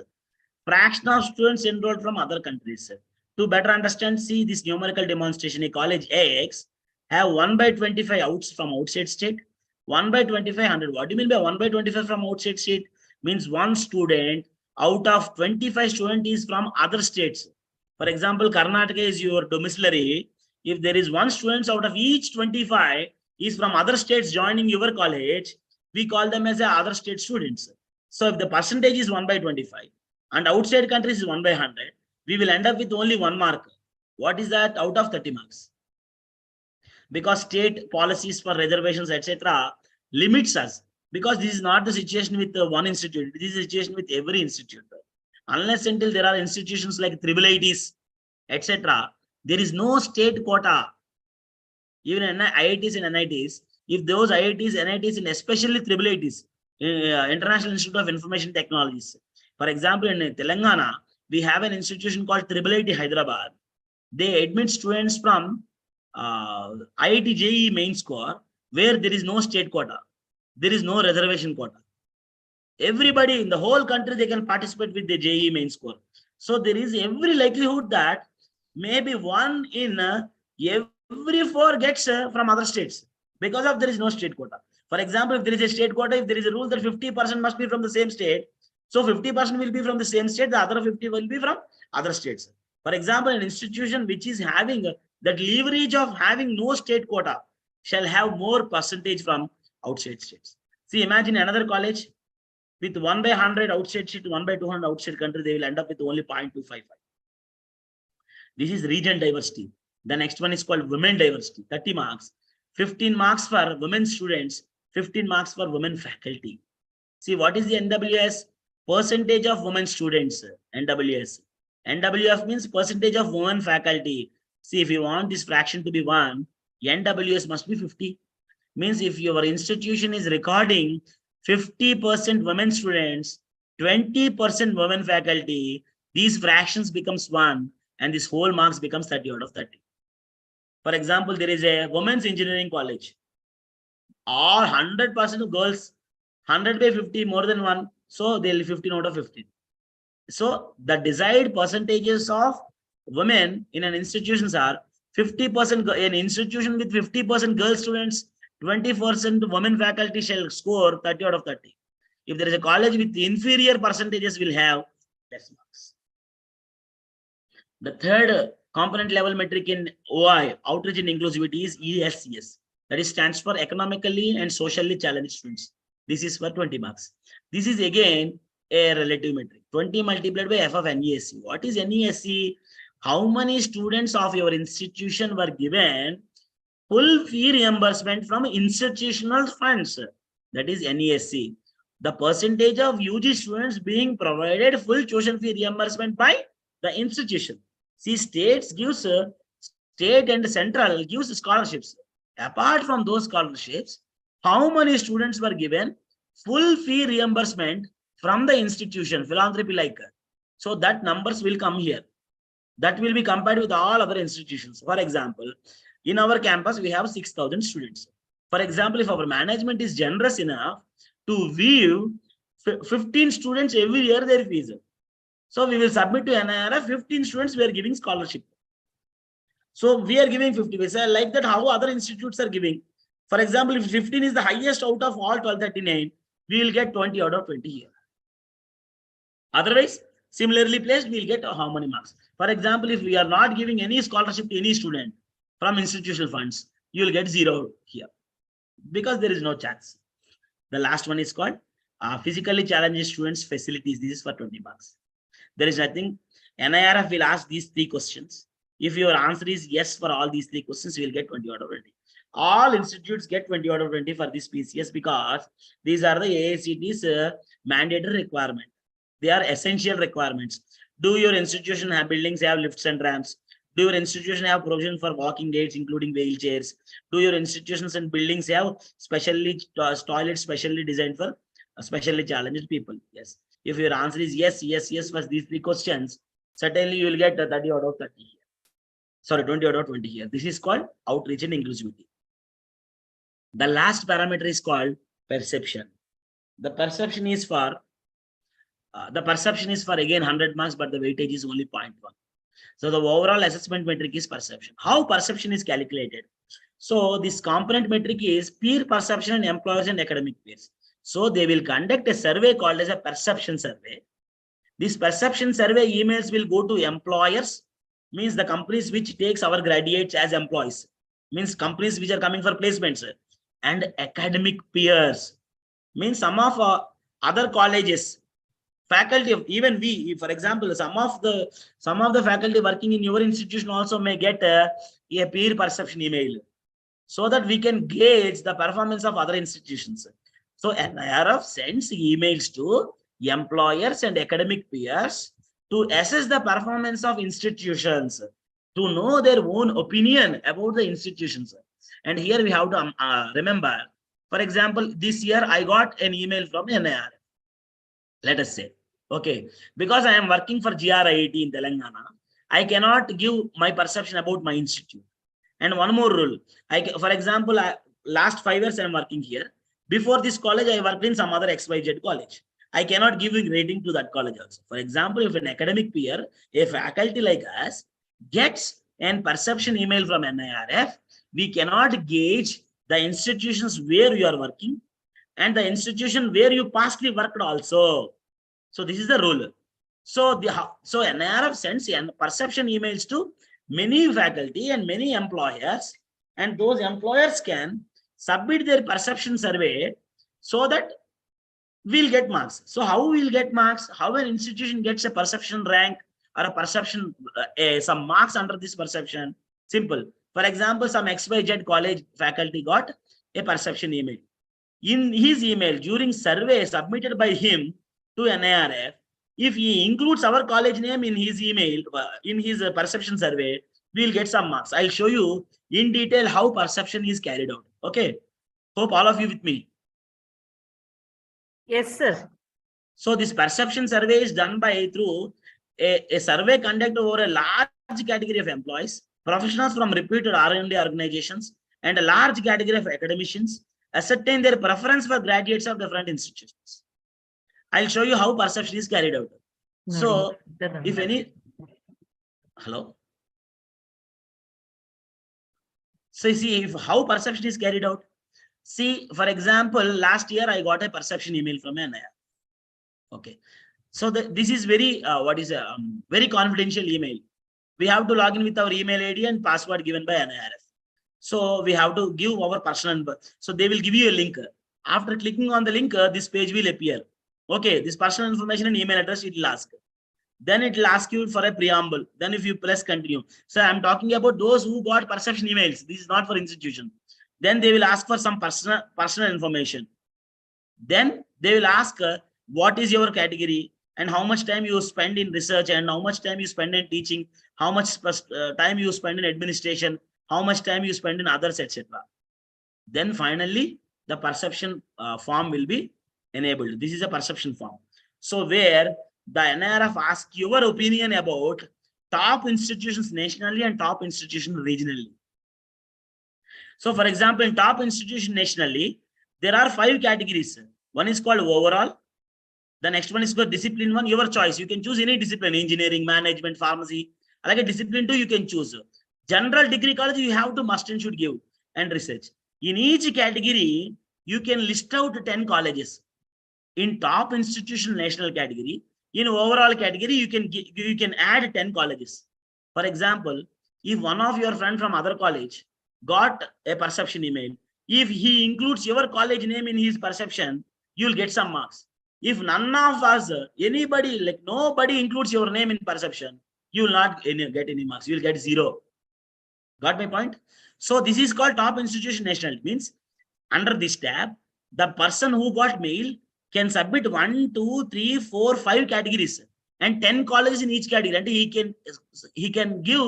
fraction of students enrolled from other countries. To better understand, see this numerical demonstration. A college X have 1/25 outs from outside state, 1/25 100. What do you mean by 1/25 from outside state? Means one student out of 25 students is from other states. For example, Karnataka is your domiciliary. If there is one student out of each 25 is from other states joining your college, we call them as other state students. So if the percentage is 1/25 and outside countries is 1/100, we will end up with only 1 mark. What is that out of 30 marks? Because state policies for reservations, etc., limits us. Because this is not the situation with one institute, this is the situation with every institute. Unless until there are institutions like IIITs, etc., there is no state quota. Even in IITs and NITs, if those IITs, NITs, and especially IIITs, International Institute of Information Technologies, for example, in Telangana, we have an institution called IIIT Hyderabad. They admit students from IIT JEE main score where there is no state quota. There is no reservation quota. Everybody in the whole country, they can participate with the JEE main score. So there is every likelihood that maybe 1 in every 4 gets from other states because of there is no state quota. For example, if there is a state quota, if there is a rule that 50% must be from the same state, so 50% will be from the same state, the other 50 will be from other states. For example, an institution which is having that leverage of having no state quota shall have more percentage from outside states. See, imagine another college with 1/100 outside state, 1/200 outside country, they will end up with only 0.255. This is region diversity. The next one is called women diversity, 30 marks. 15 marks for women students, 15 marks for women faculty. See, what is the NWS? Percentage of women students, NWS. NWF means percentage of women faculty. See, if you want this fraction to be 1, NWS must be 50. Means if your institution is recording 50% women students, 20% women faculty, these fractions becomes 1 and this whole marks becomes 30 out of 30. For example, there is a women's engineering college. All 100% of girls, 100/50 more than 1. So they'll 15 out of 15. So the desired percentages of women in an institutions are 50%. An institution with 50% girl students, 20% women faculty shall score 30 out of 30. If there is a college with inferior percentages, will have less marks. The third component level metric in OI, outreach and inclusivity, is ESCS. That is stands for economically and socially challenged students. This is for 20 marks. This is again a relative metric. 20 multiplied by F of NESC. What is NESC? How many students of your institution were given full fee reimbursement from institutional funds? That is NESC. The percentage of UG students being provided full tuition fee reimbursement by the institution. See, states gives state and central gives scholarships. Apart from those scholarships, how many students were given full fee reimbursement from the institution, philanthropy like? So that numbers will come here. That will be compared with all other institutions. For example, in our campus, we have 6,000 students. For example, if our management is generous enough to view 15 students every year their fees, so we will submit to NIRF 15 students we are giving scholarship. So we are giving 50. We say like that how other institutes are giving. For example, if 15 is the highest out of all 1239, we will get 20 out of 20 here. Otherwise, similarly placed, we will get how many marks. For example, if we are not giving any scholarship to any student from institutional funds, you will get 0 here because there is no chance. The last one is called physically challenged students facilities. This is for 20 marks. There is nothing. NIRF will ask these 3 questions. If your answer is yes for all these 3 questions, you will get 20 out of 20. All institutes get 20 out of 20 for this PCS because these are the AICT's mandatory requirement. They are essential requirements. Do your institution have buildings have lifts and ramps? Do your institution have provision for walking aids, including wheelchairs? Do your institutions and buildings have specially toilets specially designed for specially challenged people? Yes. If your answer is yes, yes, yes for these 3 questions, certainly you will get 30 out of 30 here. Sorry, 20 out of 20 here. This is called outreach and inclusivity. The last parameter is called perception. The perception is for again 100 marks, but the weightage is only 0.1. So the overall assessment metric is perception. How perception is calculated? So this component metric is peer perception and employers and academic peers. So they will conduct a survey called as a perception survey. This perception survey emails will go to employers, means the companies which takes our graduates as employees, means companies which are coming for placements, and academic peers, means some of other colleges, faculty, even we, for example, some of the faculty working in your institution also may get a peer perception email, so that we can gauge the performance of other institutions. So NIRF sends emails to employers and academic peers to assess the performance of institutions, to know their own opinion about the institutions. And here we have to remember, for example, this year I got an email from NIRF, let us say, okay, because I am working for GRIT in Telangana, I cannot give my perception about my institute. And one more rule, for example, last 5 years I am working here. Before this college, I worked in some other XYZ college. I cannot give a rating to that college also. For example, if an academic peer, a faculty like us, gets an perception email from NIRF, we cannot gauge the institutions where you are working and the institution where you pastly worked also. So this is the rule. So NIRF sends perception emails to many faculty and many employers, and those employers can submit their perception survey so that we'll get marks. So how we'll get marks? How an institution gets a perception rank or a perception, some marks under this perception? Simple. For example, some XYZ college faculty got a perception email. In his email, during survey submitted by him to NIRF, if he includes our college name in his email, in his perception survey, we'll get some marks. I'll show you in detail how perception is carried out. Okay. Hope all of you with me. Yes, sir. So this perception survey is done through a survey conducted over a large category of employees, professionals from reputed R&D organizations, and a large category of academicians, ascertain their preference for graduates of different institutions. I'll show you how perception is carried out. So if any, hello. So you see how perception is carried out. See, for example, last year I got a perception email from NIRF. Okay. So this is very, very confidential email. We have to log in with our email ID and password given by NIRF. So we have to give our personal number. So they will give you a link. After clicking on the link, this page will appear. Okay, this personal information and email address it will ask. Then it will ask you for a preamble. Then if you press continue. So I'm talking about those who got perception emails. This is not for institution. Then they will ask for some personal information. Then they will ask what is your category and how much time you spend in research and how much time you spend in teaching, how much time you spend in administration, how much time you spend in others, etc. Then finally, the perception form will be enabled. This is a perception form. So where the NIRF asks your opinion about top institutions nationally and top institutions regionally. So for example, in top institution nationally, there are 5 categories. One is called overall. The next one is called discipline 1, your choice. You can choose any discipline, engineering, management, pharmacy. Like a discipline 2, you can choose. General degree college, you have to must and should give and research. In each category, you can list out 10 colleges. In top institution national category, in overall category, you can add 10 colleges. For example, if one of your friend from other college got a perception email. If he includes your college name in his perception, you'll get some marks. If none of us, anybody, like nobody includes your name in perception, you will not get any marks. You will get 0. Got my point? So this is called top institution nationality. Means under this tab, the person who got mail can submit 1, 2, 3, 4, 5 categories and 10 colleges in each category. And he can give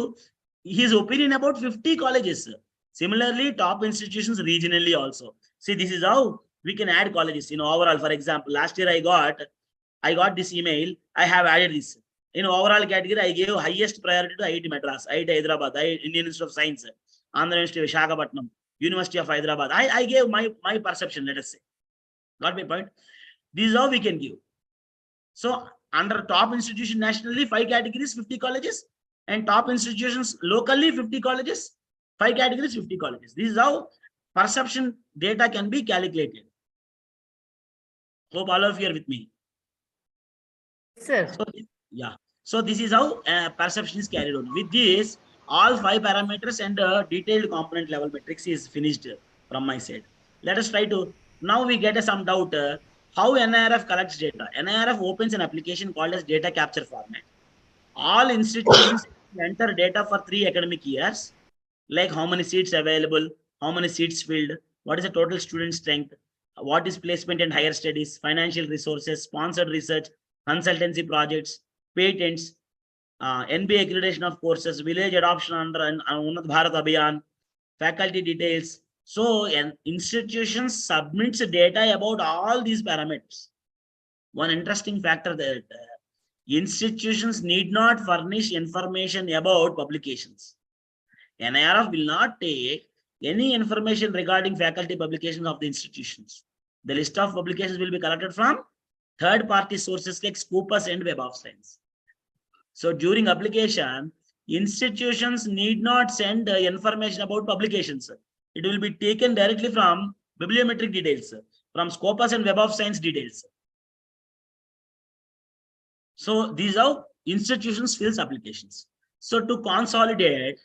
his opinion about 50 colleges. Similarly, top institutions regionally also. See, this is how we can add colleges. Overall, for example, last year I got this email. I have added this. In overall category, I gave highest priority to IIT Madras, IIT Hyderabad, Indian Institute of Science, Andhra University of Visakhapatnam, University of Hyderabad. I gave my perception, let us say. Got my point? This is how we can give. So under top institution nationally, 5 categories, 50 colleges, and top institutions locally, 50 colleges, 5 categories, 50 colleges. This is how perception data can be calculated. Hope all of you are with me. Sir. So, yeah. So this is how perception is carried on. With this, all 5 parameters and detailed component level metrics is finished from my side. Let us try to, now we get some doubt. How NIRF collects data? NIRF opens an application called as data capture format. All institutions enter data for 3 academic years, like how many seats available, how many seats filled, what is the total student strength, what is placement and higher studies, financial resources, sponsored research, consultancy projects, patents, NBA accreditation of courses, village adoption under Unnat Bharat Abhiyan, faculty details. So an institution submits data about all these parameters. One interesting factor that institutions need not furnish information about publications. NIRF will not take any information regarding faculty publications of the institutions. The list of publications will be collected from third-party sources like Scopus and Web of Science. So during application, institutions need not send information about publications. It will be taken directly from bibliometric details, from Scopus and Web of Science details. So these are institutions fills applications. So to consolidate,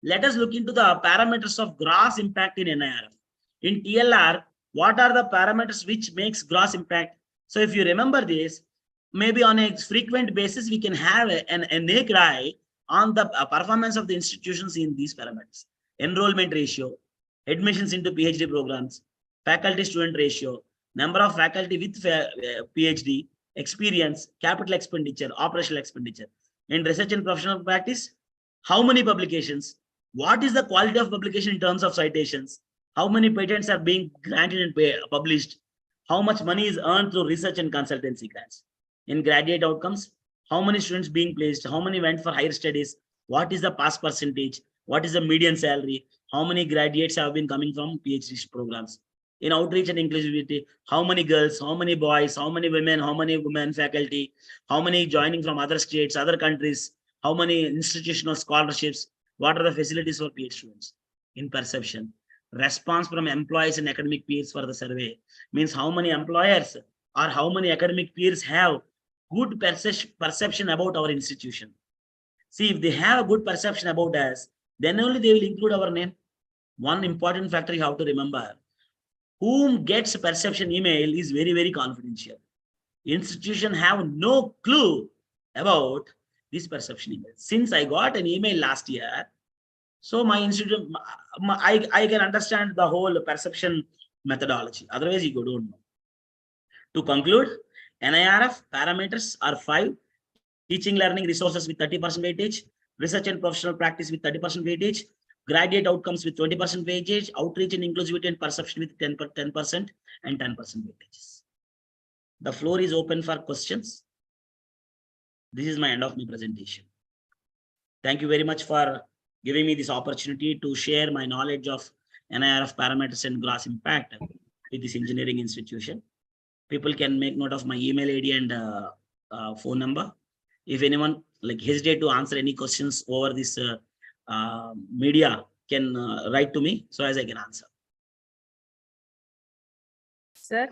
let us look into the parameters of gross impact in NIRF. In TLR, what are the parameters which makes gross impact? So if you remember this, maybe on a frequent basis, we can have a naked eye on the performance of the institutions in these parameters. Enrollment ratio, admissions into PhD programs, faculty student ratio, number of faculty with PhD, experience, capital expenditure, operational expenditure. In research and professional practice, how many publications, what is the quality of publication in terms of citations, how many patents are being granted and published, how much money is earned through research and consultancy grants. In graduate outcomes, how many students being placed, how many went for higher studies, what is the pass percentage, what is the median salary, how many graduates have been coming from PhD programs. In outreach and inclusivity, how many girls, how many boys, how many women faculty, how many joining from other states, other countries, how many institutional scholarships, what are the facilities for PhD students. In perception, response from employees and academic peers for the survey means how many employers or how many academic peers have good perception about our institution. See, if they have a good perception about us, then only they will include our name. One important factor you have to remember, whom gets perception email is very, very confidential. Institution have no clue about this perception email. Since I got an email last year, so my institute, I can understand the whole perception methodology. Otherwise, you don't know. To conclude, NIRF parameters are 5: teaching learning resources with 30% weightage, research and professional practice with 30% weightage, graduate outcomes with 20% weightage, outreach and inclusivity and perception with 10% and 10% weightages. The floor is open for questions. This is my end of my presentation. Thank you very much for giving me this opportunity to share my knowledge of NIRF parameters and gross impact with this engineering institution. People can make note of my email ID and phone number. If anyone hesitate to answer any questions over this media, can write to me so as I can answer. Sir,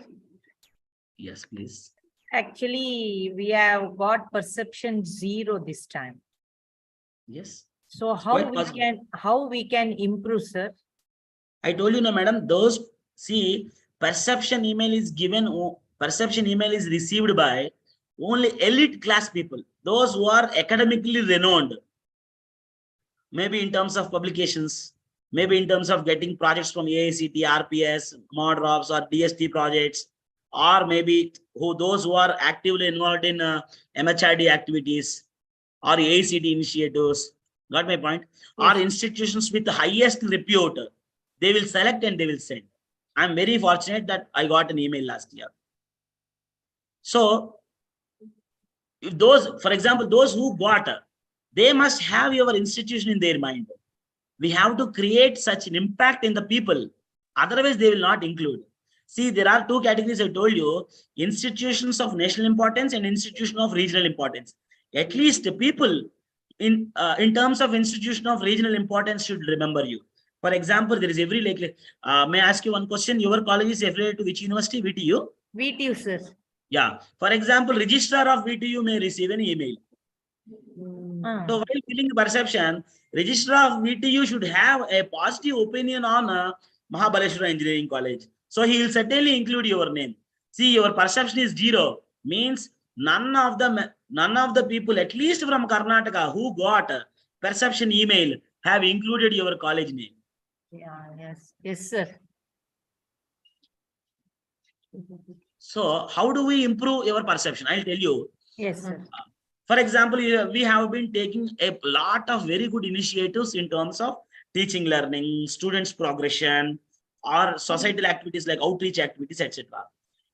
Yes, please. actually, we have got perception 0 this time. Yes. So quite possible. how we can improve, sir? I told you, no, madam, those, see, perception email is given, perception email is received by only elite class people, those who are academically renowned, maybe in terms of publications, maybe in terms of getting projects from AICT, RPS, MODROPS or DST projects, or maybe those who are actively involved in MHRD activities or AICT initiatives. Got my point? Yes. Or institutions with the highest repute, they will select and they will send. I'm very fortunate that I got an email last year. So if those, for example, those who got, they must have your institution in their mind. We have to create such an impact in the people. Otherwise, they will not include. See, there are two categories I told you: institutions of national importance and institution of regional importance. At least people in terms of institution of regional importance should remember you. For example, there is every may I ask you one question? Your college is affiliated to which university? VTU? VTU, sir. Yeah. For example, registrar of VTU may receive an email. Ah. So while filling perception, registrar of VTU should have a positive opinion on Mahabaleshwara Engineering College. So he will certainly include your name. See, your perception is 0, means none of the people, at least from Karnataka, who got perception email have included your college name. Yeah, yes. Yes, sir. So how do we improve your perception? I'll tell you. Yes, sir. For example, we have been taking a lot of very good initiatives in terms of teaching, learning, students' progression, or societal activities like outreach activities, etc.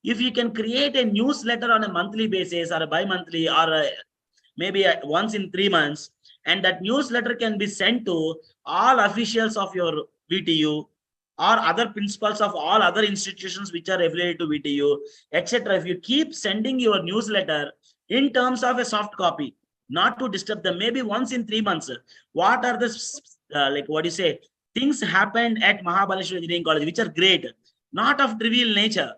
If you can create a newsletter on a monthly basis or a bi-monthly or maybe once in 3 months, and that newsletter can be sent to all officials of your VTU or other principals of all other institutions which are affiliated to VTU, etc. If you keep sending your newsletter in terms of a soft copy, not to disturb them, maybe once in 3 months, what are the things happened at Mahabaleshwara Engineering College which are great, not of trivial nature.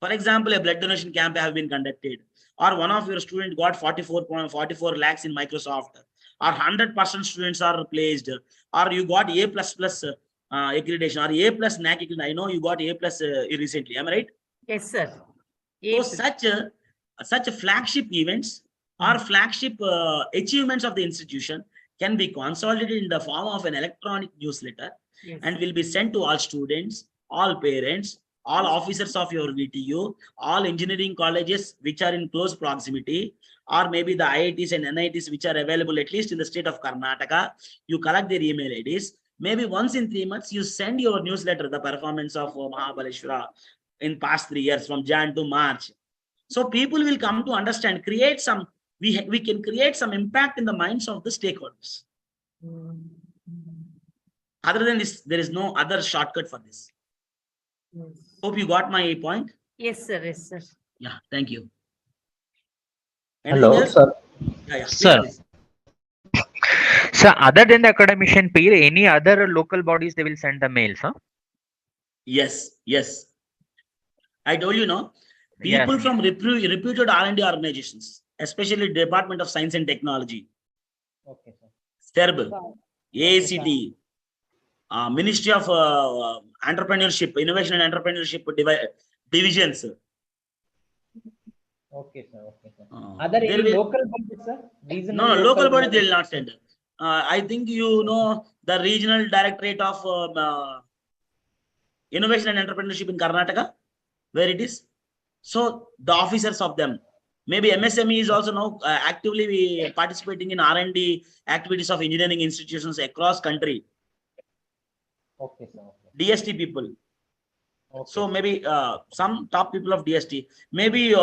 For example, a blood donation camp have been conducted, or one of your students got 44 lakhs in Microsoft, or 100% students are placed, or you got A++ accreditation, or A+ NAC accreditation. I know you got A+ recently. Am I right? Yes, sir. So such flagship events or flagship achievements of the institution can be consolidated in the form of an electronic newsletter, Yes. and will be sent to all students, all parents, all officers of your VTU, all engineering colleges which are in close proximity, or maybe the IITs and NITs which are available at least in the state of Karnataka. You collect their email IDs. Maybe once in 3 months, you send your newsletter, the performance of Mahabaleshwara in past 3 years from Jan to March. So people will come to understand, create some, we can create some impact in the minds of the stakeholders. Other than this, there is no other shortcut for this. Yes. Hope you got my point. Yes, sir. Yes, sir. Yeah, thank you. Hello, sir. Yeah, Sir. please. So other than the academician peer, any other local bodies they will send the mails, huh? Yes. I told you, no, Yes. people from reputed R&D organizations, especially Department of Science and Technology, Okay, sir. STERB, AICT, Ministry of Entrepreneurship, Innovation and Entrepreneurship divisions. Okay, sir. Okay, sir. There Any will- local bodies, sir? Regional, No, local body they will not send. I think you know the regional directorate of Innovation and Entrepreneurship in Karnataka, where it is. So the officers of them, maybe MSME is also now actively participating in R&D activities of engineering institutions across country. Okay, sir. Okay. DST people. Okay. So maybe some top people of DST, maybe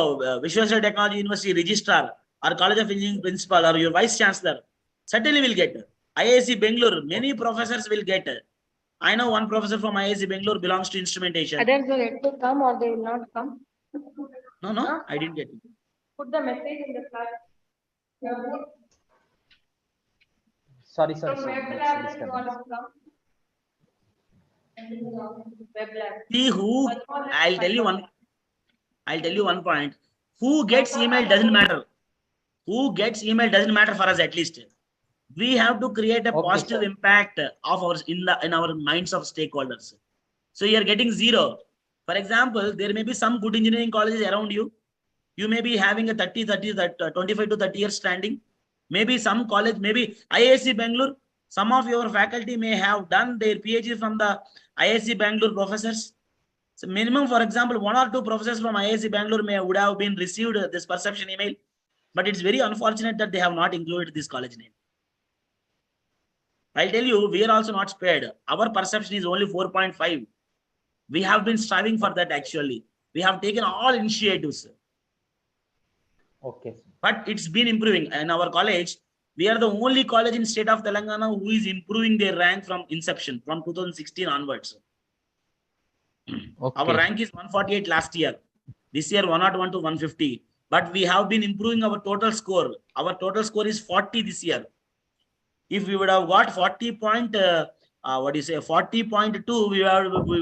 Visual Technology University registrar or College of Engineering principal or your vice chancellor certainly will get. IIC Bangalore, many professors will get. I know one professor from IIC Bangalore belongs to instrumentation. Others will yet to come or they will not come. No, I didn't get it. Put the message in the class. Sorry, sir. From Sir. web Next lab, disturbance. you want to come? Web lab. See who, I'll tell you one point. Who gets email doesn't matter. Who gets email doesn't matter for us at least. We have to create a Okay, positive sir. impact of our in our minds of stakeholders. So you are getting 0. For example, there may be some good engineering colleges around you. You may be having a 25 to 30 years standing. Maybe some college, maybe IISc Bangalore. Some of your faculty may have done their PhD from the IISc Bangalore professors. So minimum, for example, 1 or 2 professors from IISc Bangalore would have been received this perception email. But it's very unfortunate that they have not included this college name. I'll tell you, we are also not spared. Our perception is only 4.5. We have been striving for that actually. We have taken all initiatives. Okay, sir. But it's been improving. In our college, we are the only college in state of Telangana who is improving their rank from inception, from 2016 onwards. Our rank is 148 last year. This year, 101 to 150. But we have been improving our total score. Our total score is 40 this year. If we would have got 40 point, 40.2, we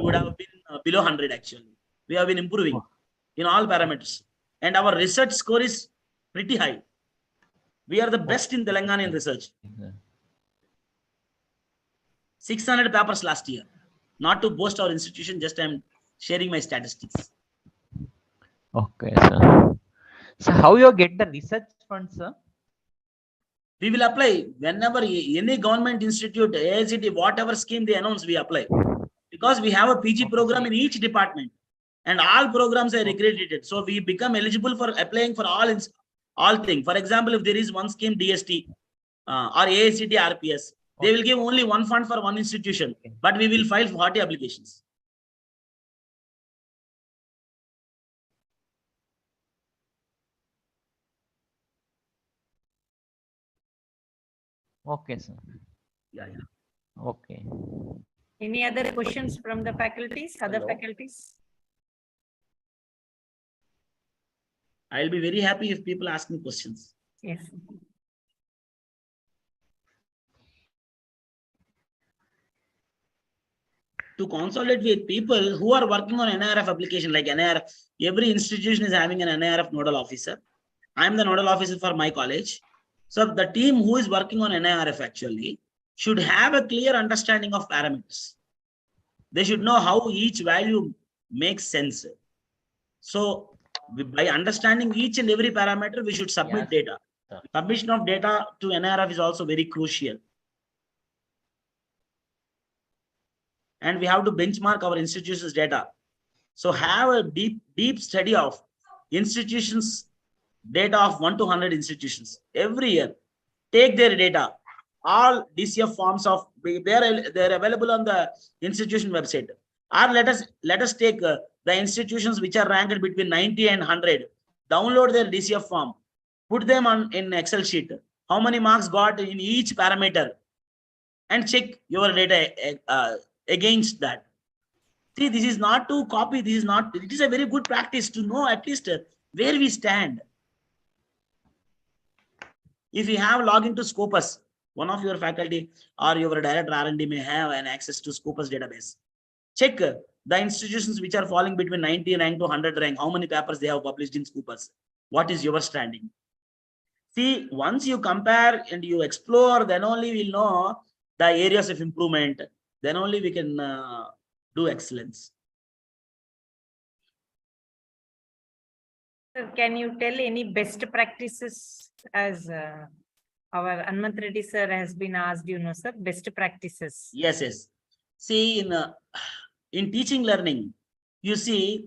would have been below 100 actually. We have been improving in all parameters. And our research score is pretty high. We are the best in Telangana in research. 600 papers last year. Not to boast our institution, just I'm sharing my statistics. Okay, sir. So how you get the research funds, sir? We will apply whenever any government institute, AICT, whatever scheme they announce, we apply. Because we have a PG program in each department and all programs are accredited. So we become eligible for applying for all things. For example, if there is one scheme DST or AICT RPS, they will give only one fund for one institution, but we will file 40 applications. Okay, sir. Yeah. Okay. Any other questions from the faculties, other Hello. faculties? I'll be very happy if people ask me questions. Yes. To consolidate with people who are working on NIRF application, like NIRF, every institution is having an NIRF nodal officer. I'm the nodal officer for my college. So the team who is working on NIRF actually should have a clear understanding of parameters. They should know how each value makes sense. So by understanding each and every parameter, we should submit Yes, data. sir. Submission of data to NIRF is also very crucial. And we have to benchmark our institutions' data. So have a deep study of institutions' data of 1 to 100 institutions every year. Take their data. All DCF forms of they're available on the institution website. Or let us take the institutions which are ranked between 90 and 100. Download their DCF form. Put them in Excel sheet. How many marks got in each parameter, and check your data against that. See, this is not to copy. This is not. It is a very good practice to know at least where we stand. If you have login to Scopus, one of your faculty or your director R&D may have an access to Scopus database. Check the institutions which are falling between 99 to 100 rank. How many papers they have published in Scopus? What is your standing? See, once you compare and you explore, then only we'll know the areas of improvement. Then only we can do excellence. Sir, can you tell any best practices, as our Anmant Reddy sir has been asked, sir, best practices? Yes. See, in teaching learning, you see,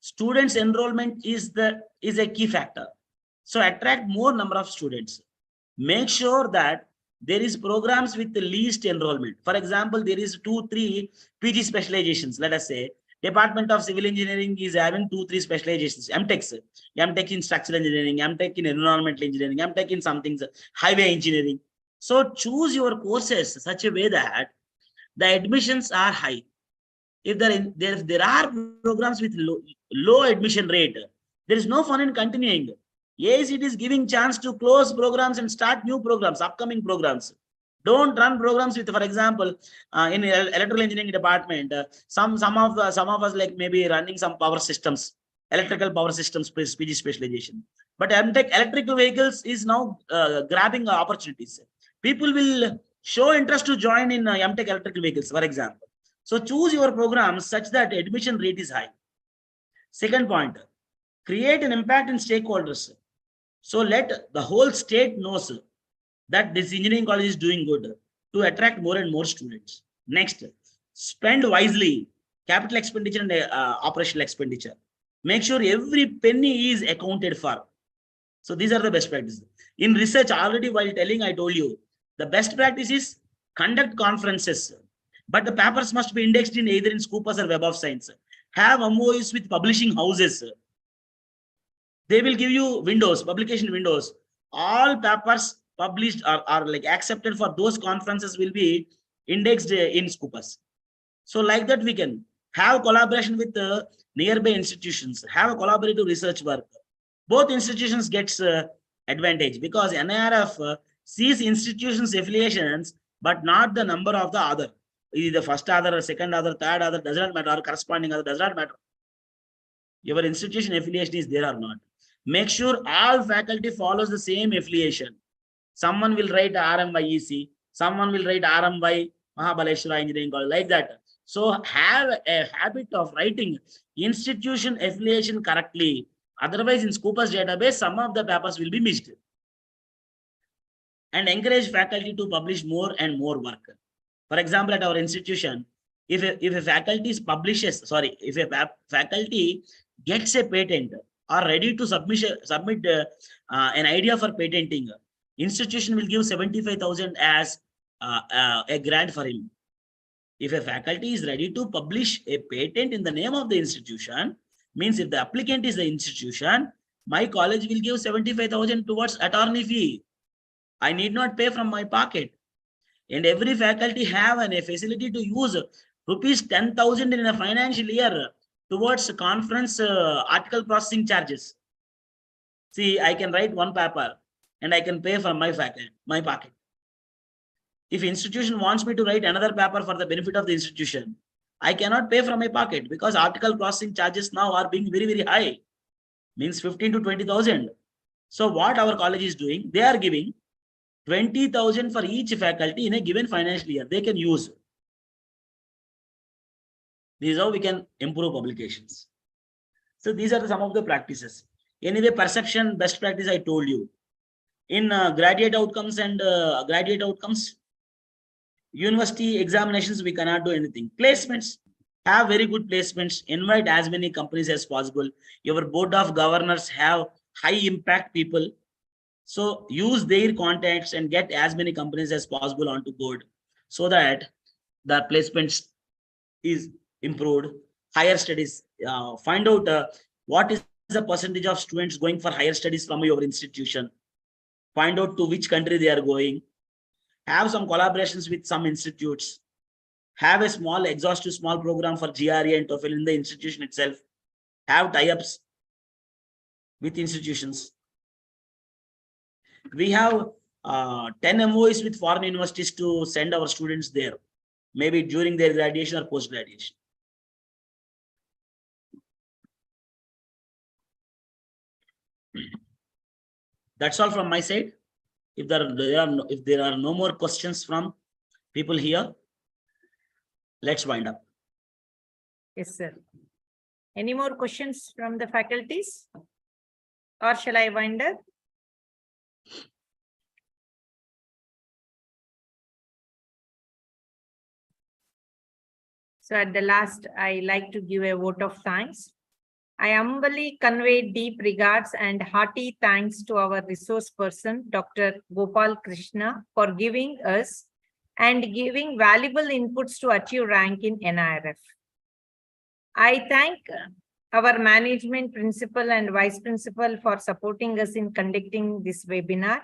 students' enrollment is a key factor. So attract more number of students. Make sure that there is programs with the least enrollment. For example, there is 2-3 PG specializations. Let us say Department of Civil Engineering is having 2-3 specializations. MTech in structural engineering, MTech in environmental engineering, MTech in something, highway engineering. So choose your courses such a way that the admissions are high. If there are programs with low admission rate, there is no fun in continuing. Yes, it is giving chance to close programs and start new programs, upcoming programs. Don't run programs with, for example, in electrical engineering department, some of us like maybe running some power systems, electrical power systems PG specialization. But MTech electrical vehicles is now grabbing opportunities. People will show interest to join in MTech electrical vehicles, for example. So choose your programs such that admission rate is high. Second point, create an impact in stakeholders. So let the whole state knows that this engineering college is doing good to attract more and more students. Next, spend wisely, capital expenditure and operational expenditure. Make sure every penny is accounted for. So these are the best practices. In research, already while telling, I told you, the best practice is conduct conferences, but the papers must be indexed in either in Scopus or Web of Science. Have MOUs with publishing houses. They will give you windows, publication windows. All papers published are like accepted for those conferences will be indexed in Scopus. So like that, we can have collaboration with nearby institutions, have a collaborative research work. Both institutions gets advantage because NIRF sees institutions affiliations, but not the number of the other. Either the first other, or second other, third other, does not matter, or corresponding other, does not matter. Your institution affiliation is there or not. Make sure all faculty follows the same affiliation. Someone will write RMYEC, someone will write RMY Mahabaleshwara Engineering College, like that. So have a habit of writing institution affiliation correctly. Otherwise, in Scopus database, some of the papers will be missed. And encourage faculty to publish more and more work. For example, at our institution, if a faculty if a faculty gets a patent or ready to submit an idea for patenting, institution will give 75,000 as a grant for him. If a faculty is ready to publish a patent in the name of the institution, means if the applicant is the institution, my college will give 75,000 towards attorney fee. I need not pay from my pocket. And every faculty have a facility to use rupees 10,000 in a financial year towards conference article processing charges. See, I can write one paper and I can pay from my pocket. If institution wants me to write another paper for the benefit of the institution, I cannot pay from my pocket because article processing charges now are being very, very high, means 15 to 20,000. So what our college is doing, they are giving 20,000 for each faculty in a given financial year. They can use. This is how we can improve publications. So these are some of the practices. Anyway, perception, best practice, I told you. In graduate outcomes and university examinations, we cannot do anything. Placements, have very good placements. Invite as many companies as possible. Your board of governors have high impact people. So use their contacts and get as many companies as possible onto board so that the placements is improved. Higher studies, find out what is the percentage of students going for higher studies from your institution. Find out to which country they are going. Have some collaborations with some institutes. Have a small exhaustive small program for GRE and TOEFL in the institution itself. Have tie-ups with institutions. We have 10 MOUs with foreign universities to send our students there, maybe during their graduation or post-graduation. That's all from my side. If there are no more questions from people here, let's wind up. Yes, sir. Any more questions from the faculties? Or shall I wind up? So at the last, I like to give a vote of thanks. I humbly convey deep regards and hearty thanks to our resource person, Dr. Gopala Krishna, for giving us and giving valuable inputs to achieve rank in NIRF. I thank our management principal and vice principal for supporting us in conducting this webinar.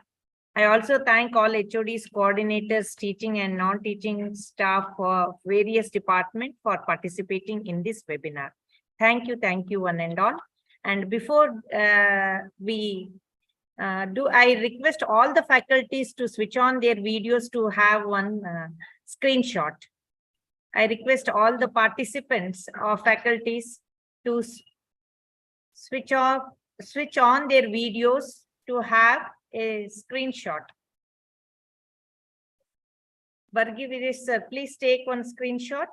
I also thank all HODs, coordinators, teaching and non-teaching staff for various departments for participating in this webinar. Thank you one and all. And before we do, I request all the faculties to switch on their videos to have one screenshot. I request all the participants or faculties to switch on their videos to have a screenshot. Vargi Viresh sir, please take one screenshot.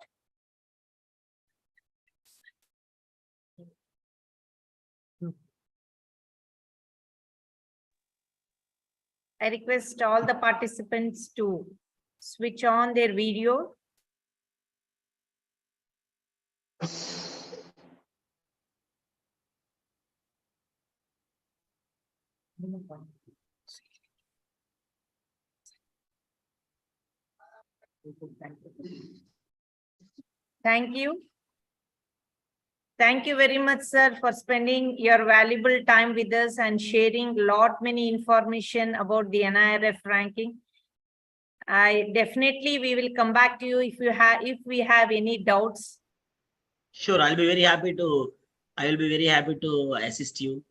I request all the participants to switch on their video. Thank you. Thank you very much, sir, for spending your valuable time with us and sharing many information about the NIRF ranking. We will come back to you if we have any doubts. Sure, I will be very happy to assist you.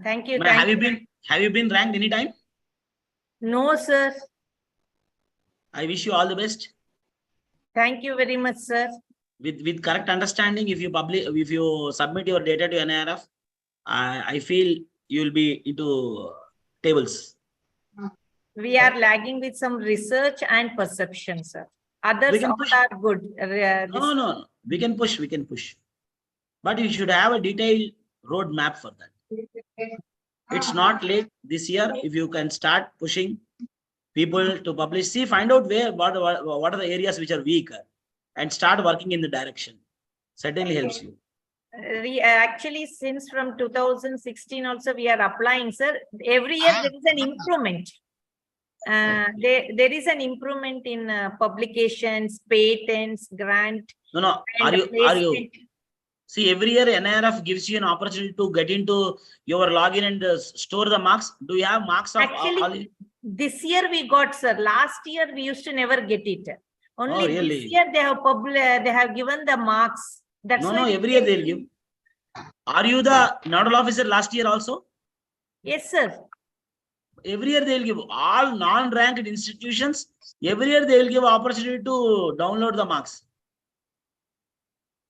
Thank you. Have you been ranked anytime? No, sir. I wish you all the best. Thank you very much, sir. With correct understanding, if you submit your data to NIRF, I feel you will be into tables. We are lagging with some research and perception, sir. Others all are good. No. We can push. But you should have a detailed roadmap for that. It's not late this year. If you can start pushing people to publish, find out what are the areas which are weaker and start working in the direction. Certainly helps you. Actually, since from 2016 also we are applying, sir. Every year there is an improvement. There is an improvement in publications, patents, grant. No. Are you? See, every year NIRF gives you an opportunity to get into your login and store the marks. Do you have marks of Actually, this year we got, sir. Last year we used to never get it. Only really? This year they have given the marks. That's no, every year they'll give. Are you the nodal officer last year also? Yes, sir. Every year they'll give all non-ranked institutions. Every year they will give opportunity to download the marks.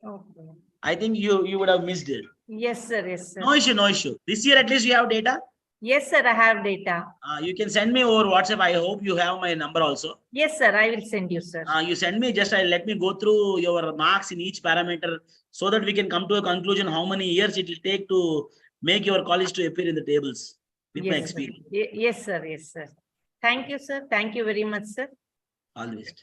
Okay. I think you would have missed it. Yes, sir. Yes, sir. No issue. This year at least you have data. Yes, sir. I have data. You can send me over WhatsApp. I hope you have my number also. Yes, sir. I will send you, sir. You send me. Let me go through your marks in each parameter so that we can come to a conclusion how many years it will take to make your college to appear in the tables with my experience. Sir. Yes, sir. Yes, sir. Thank you, sir. Thank you very much, sir. All the best.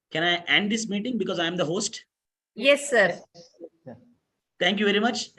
Can I end this meeting because I am the host? Yes, sir. Thank you very much.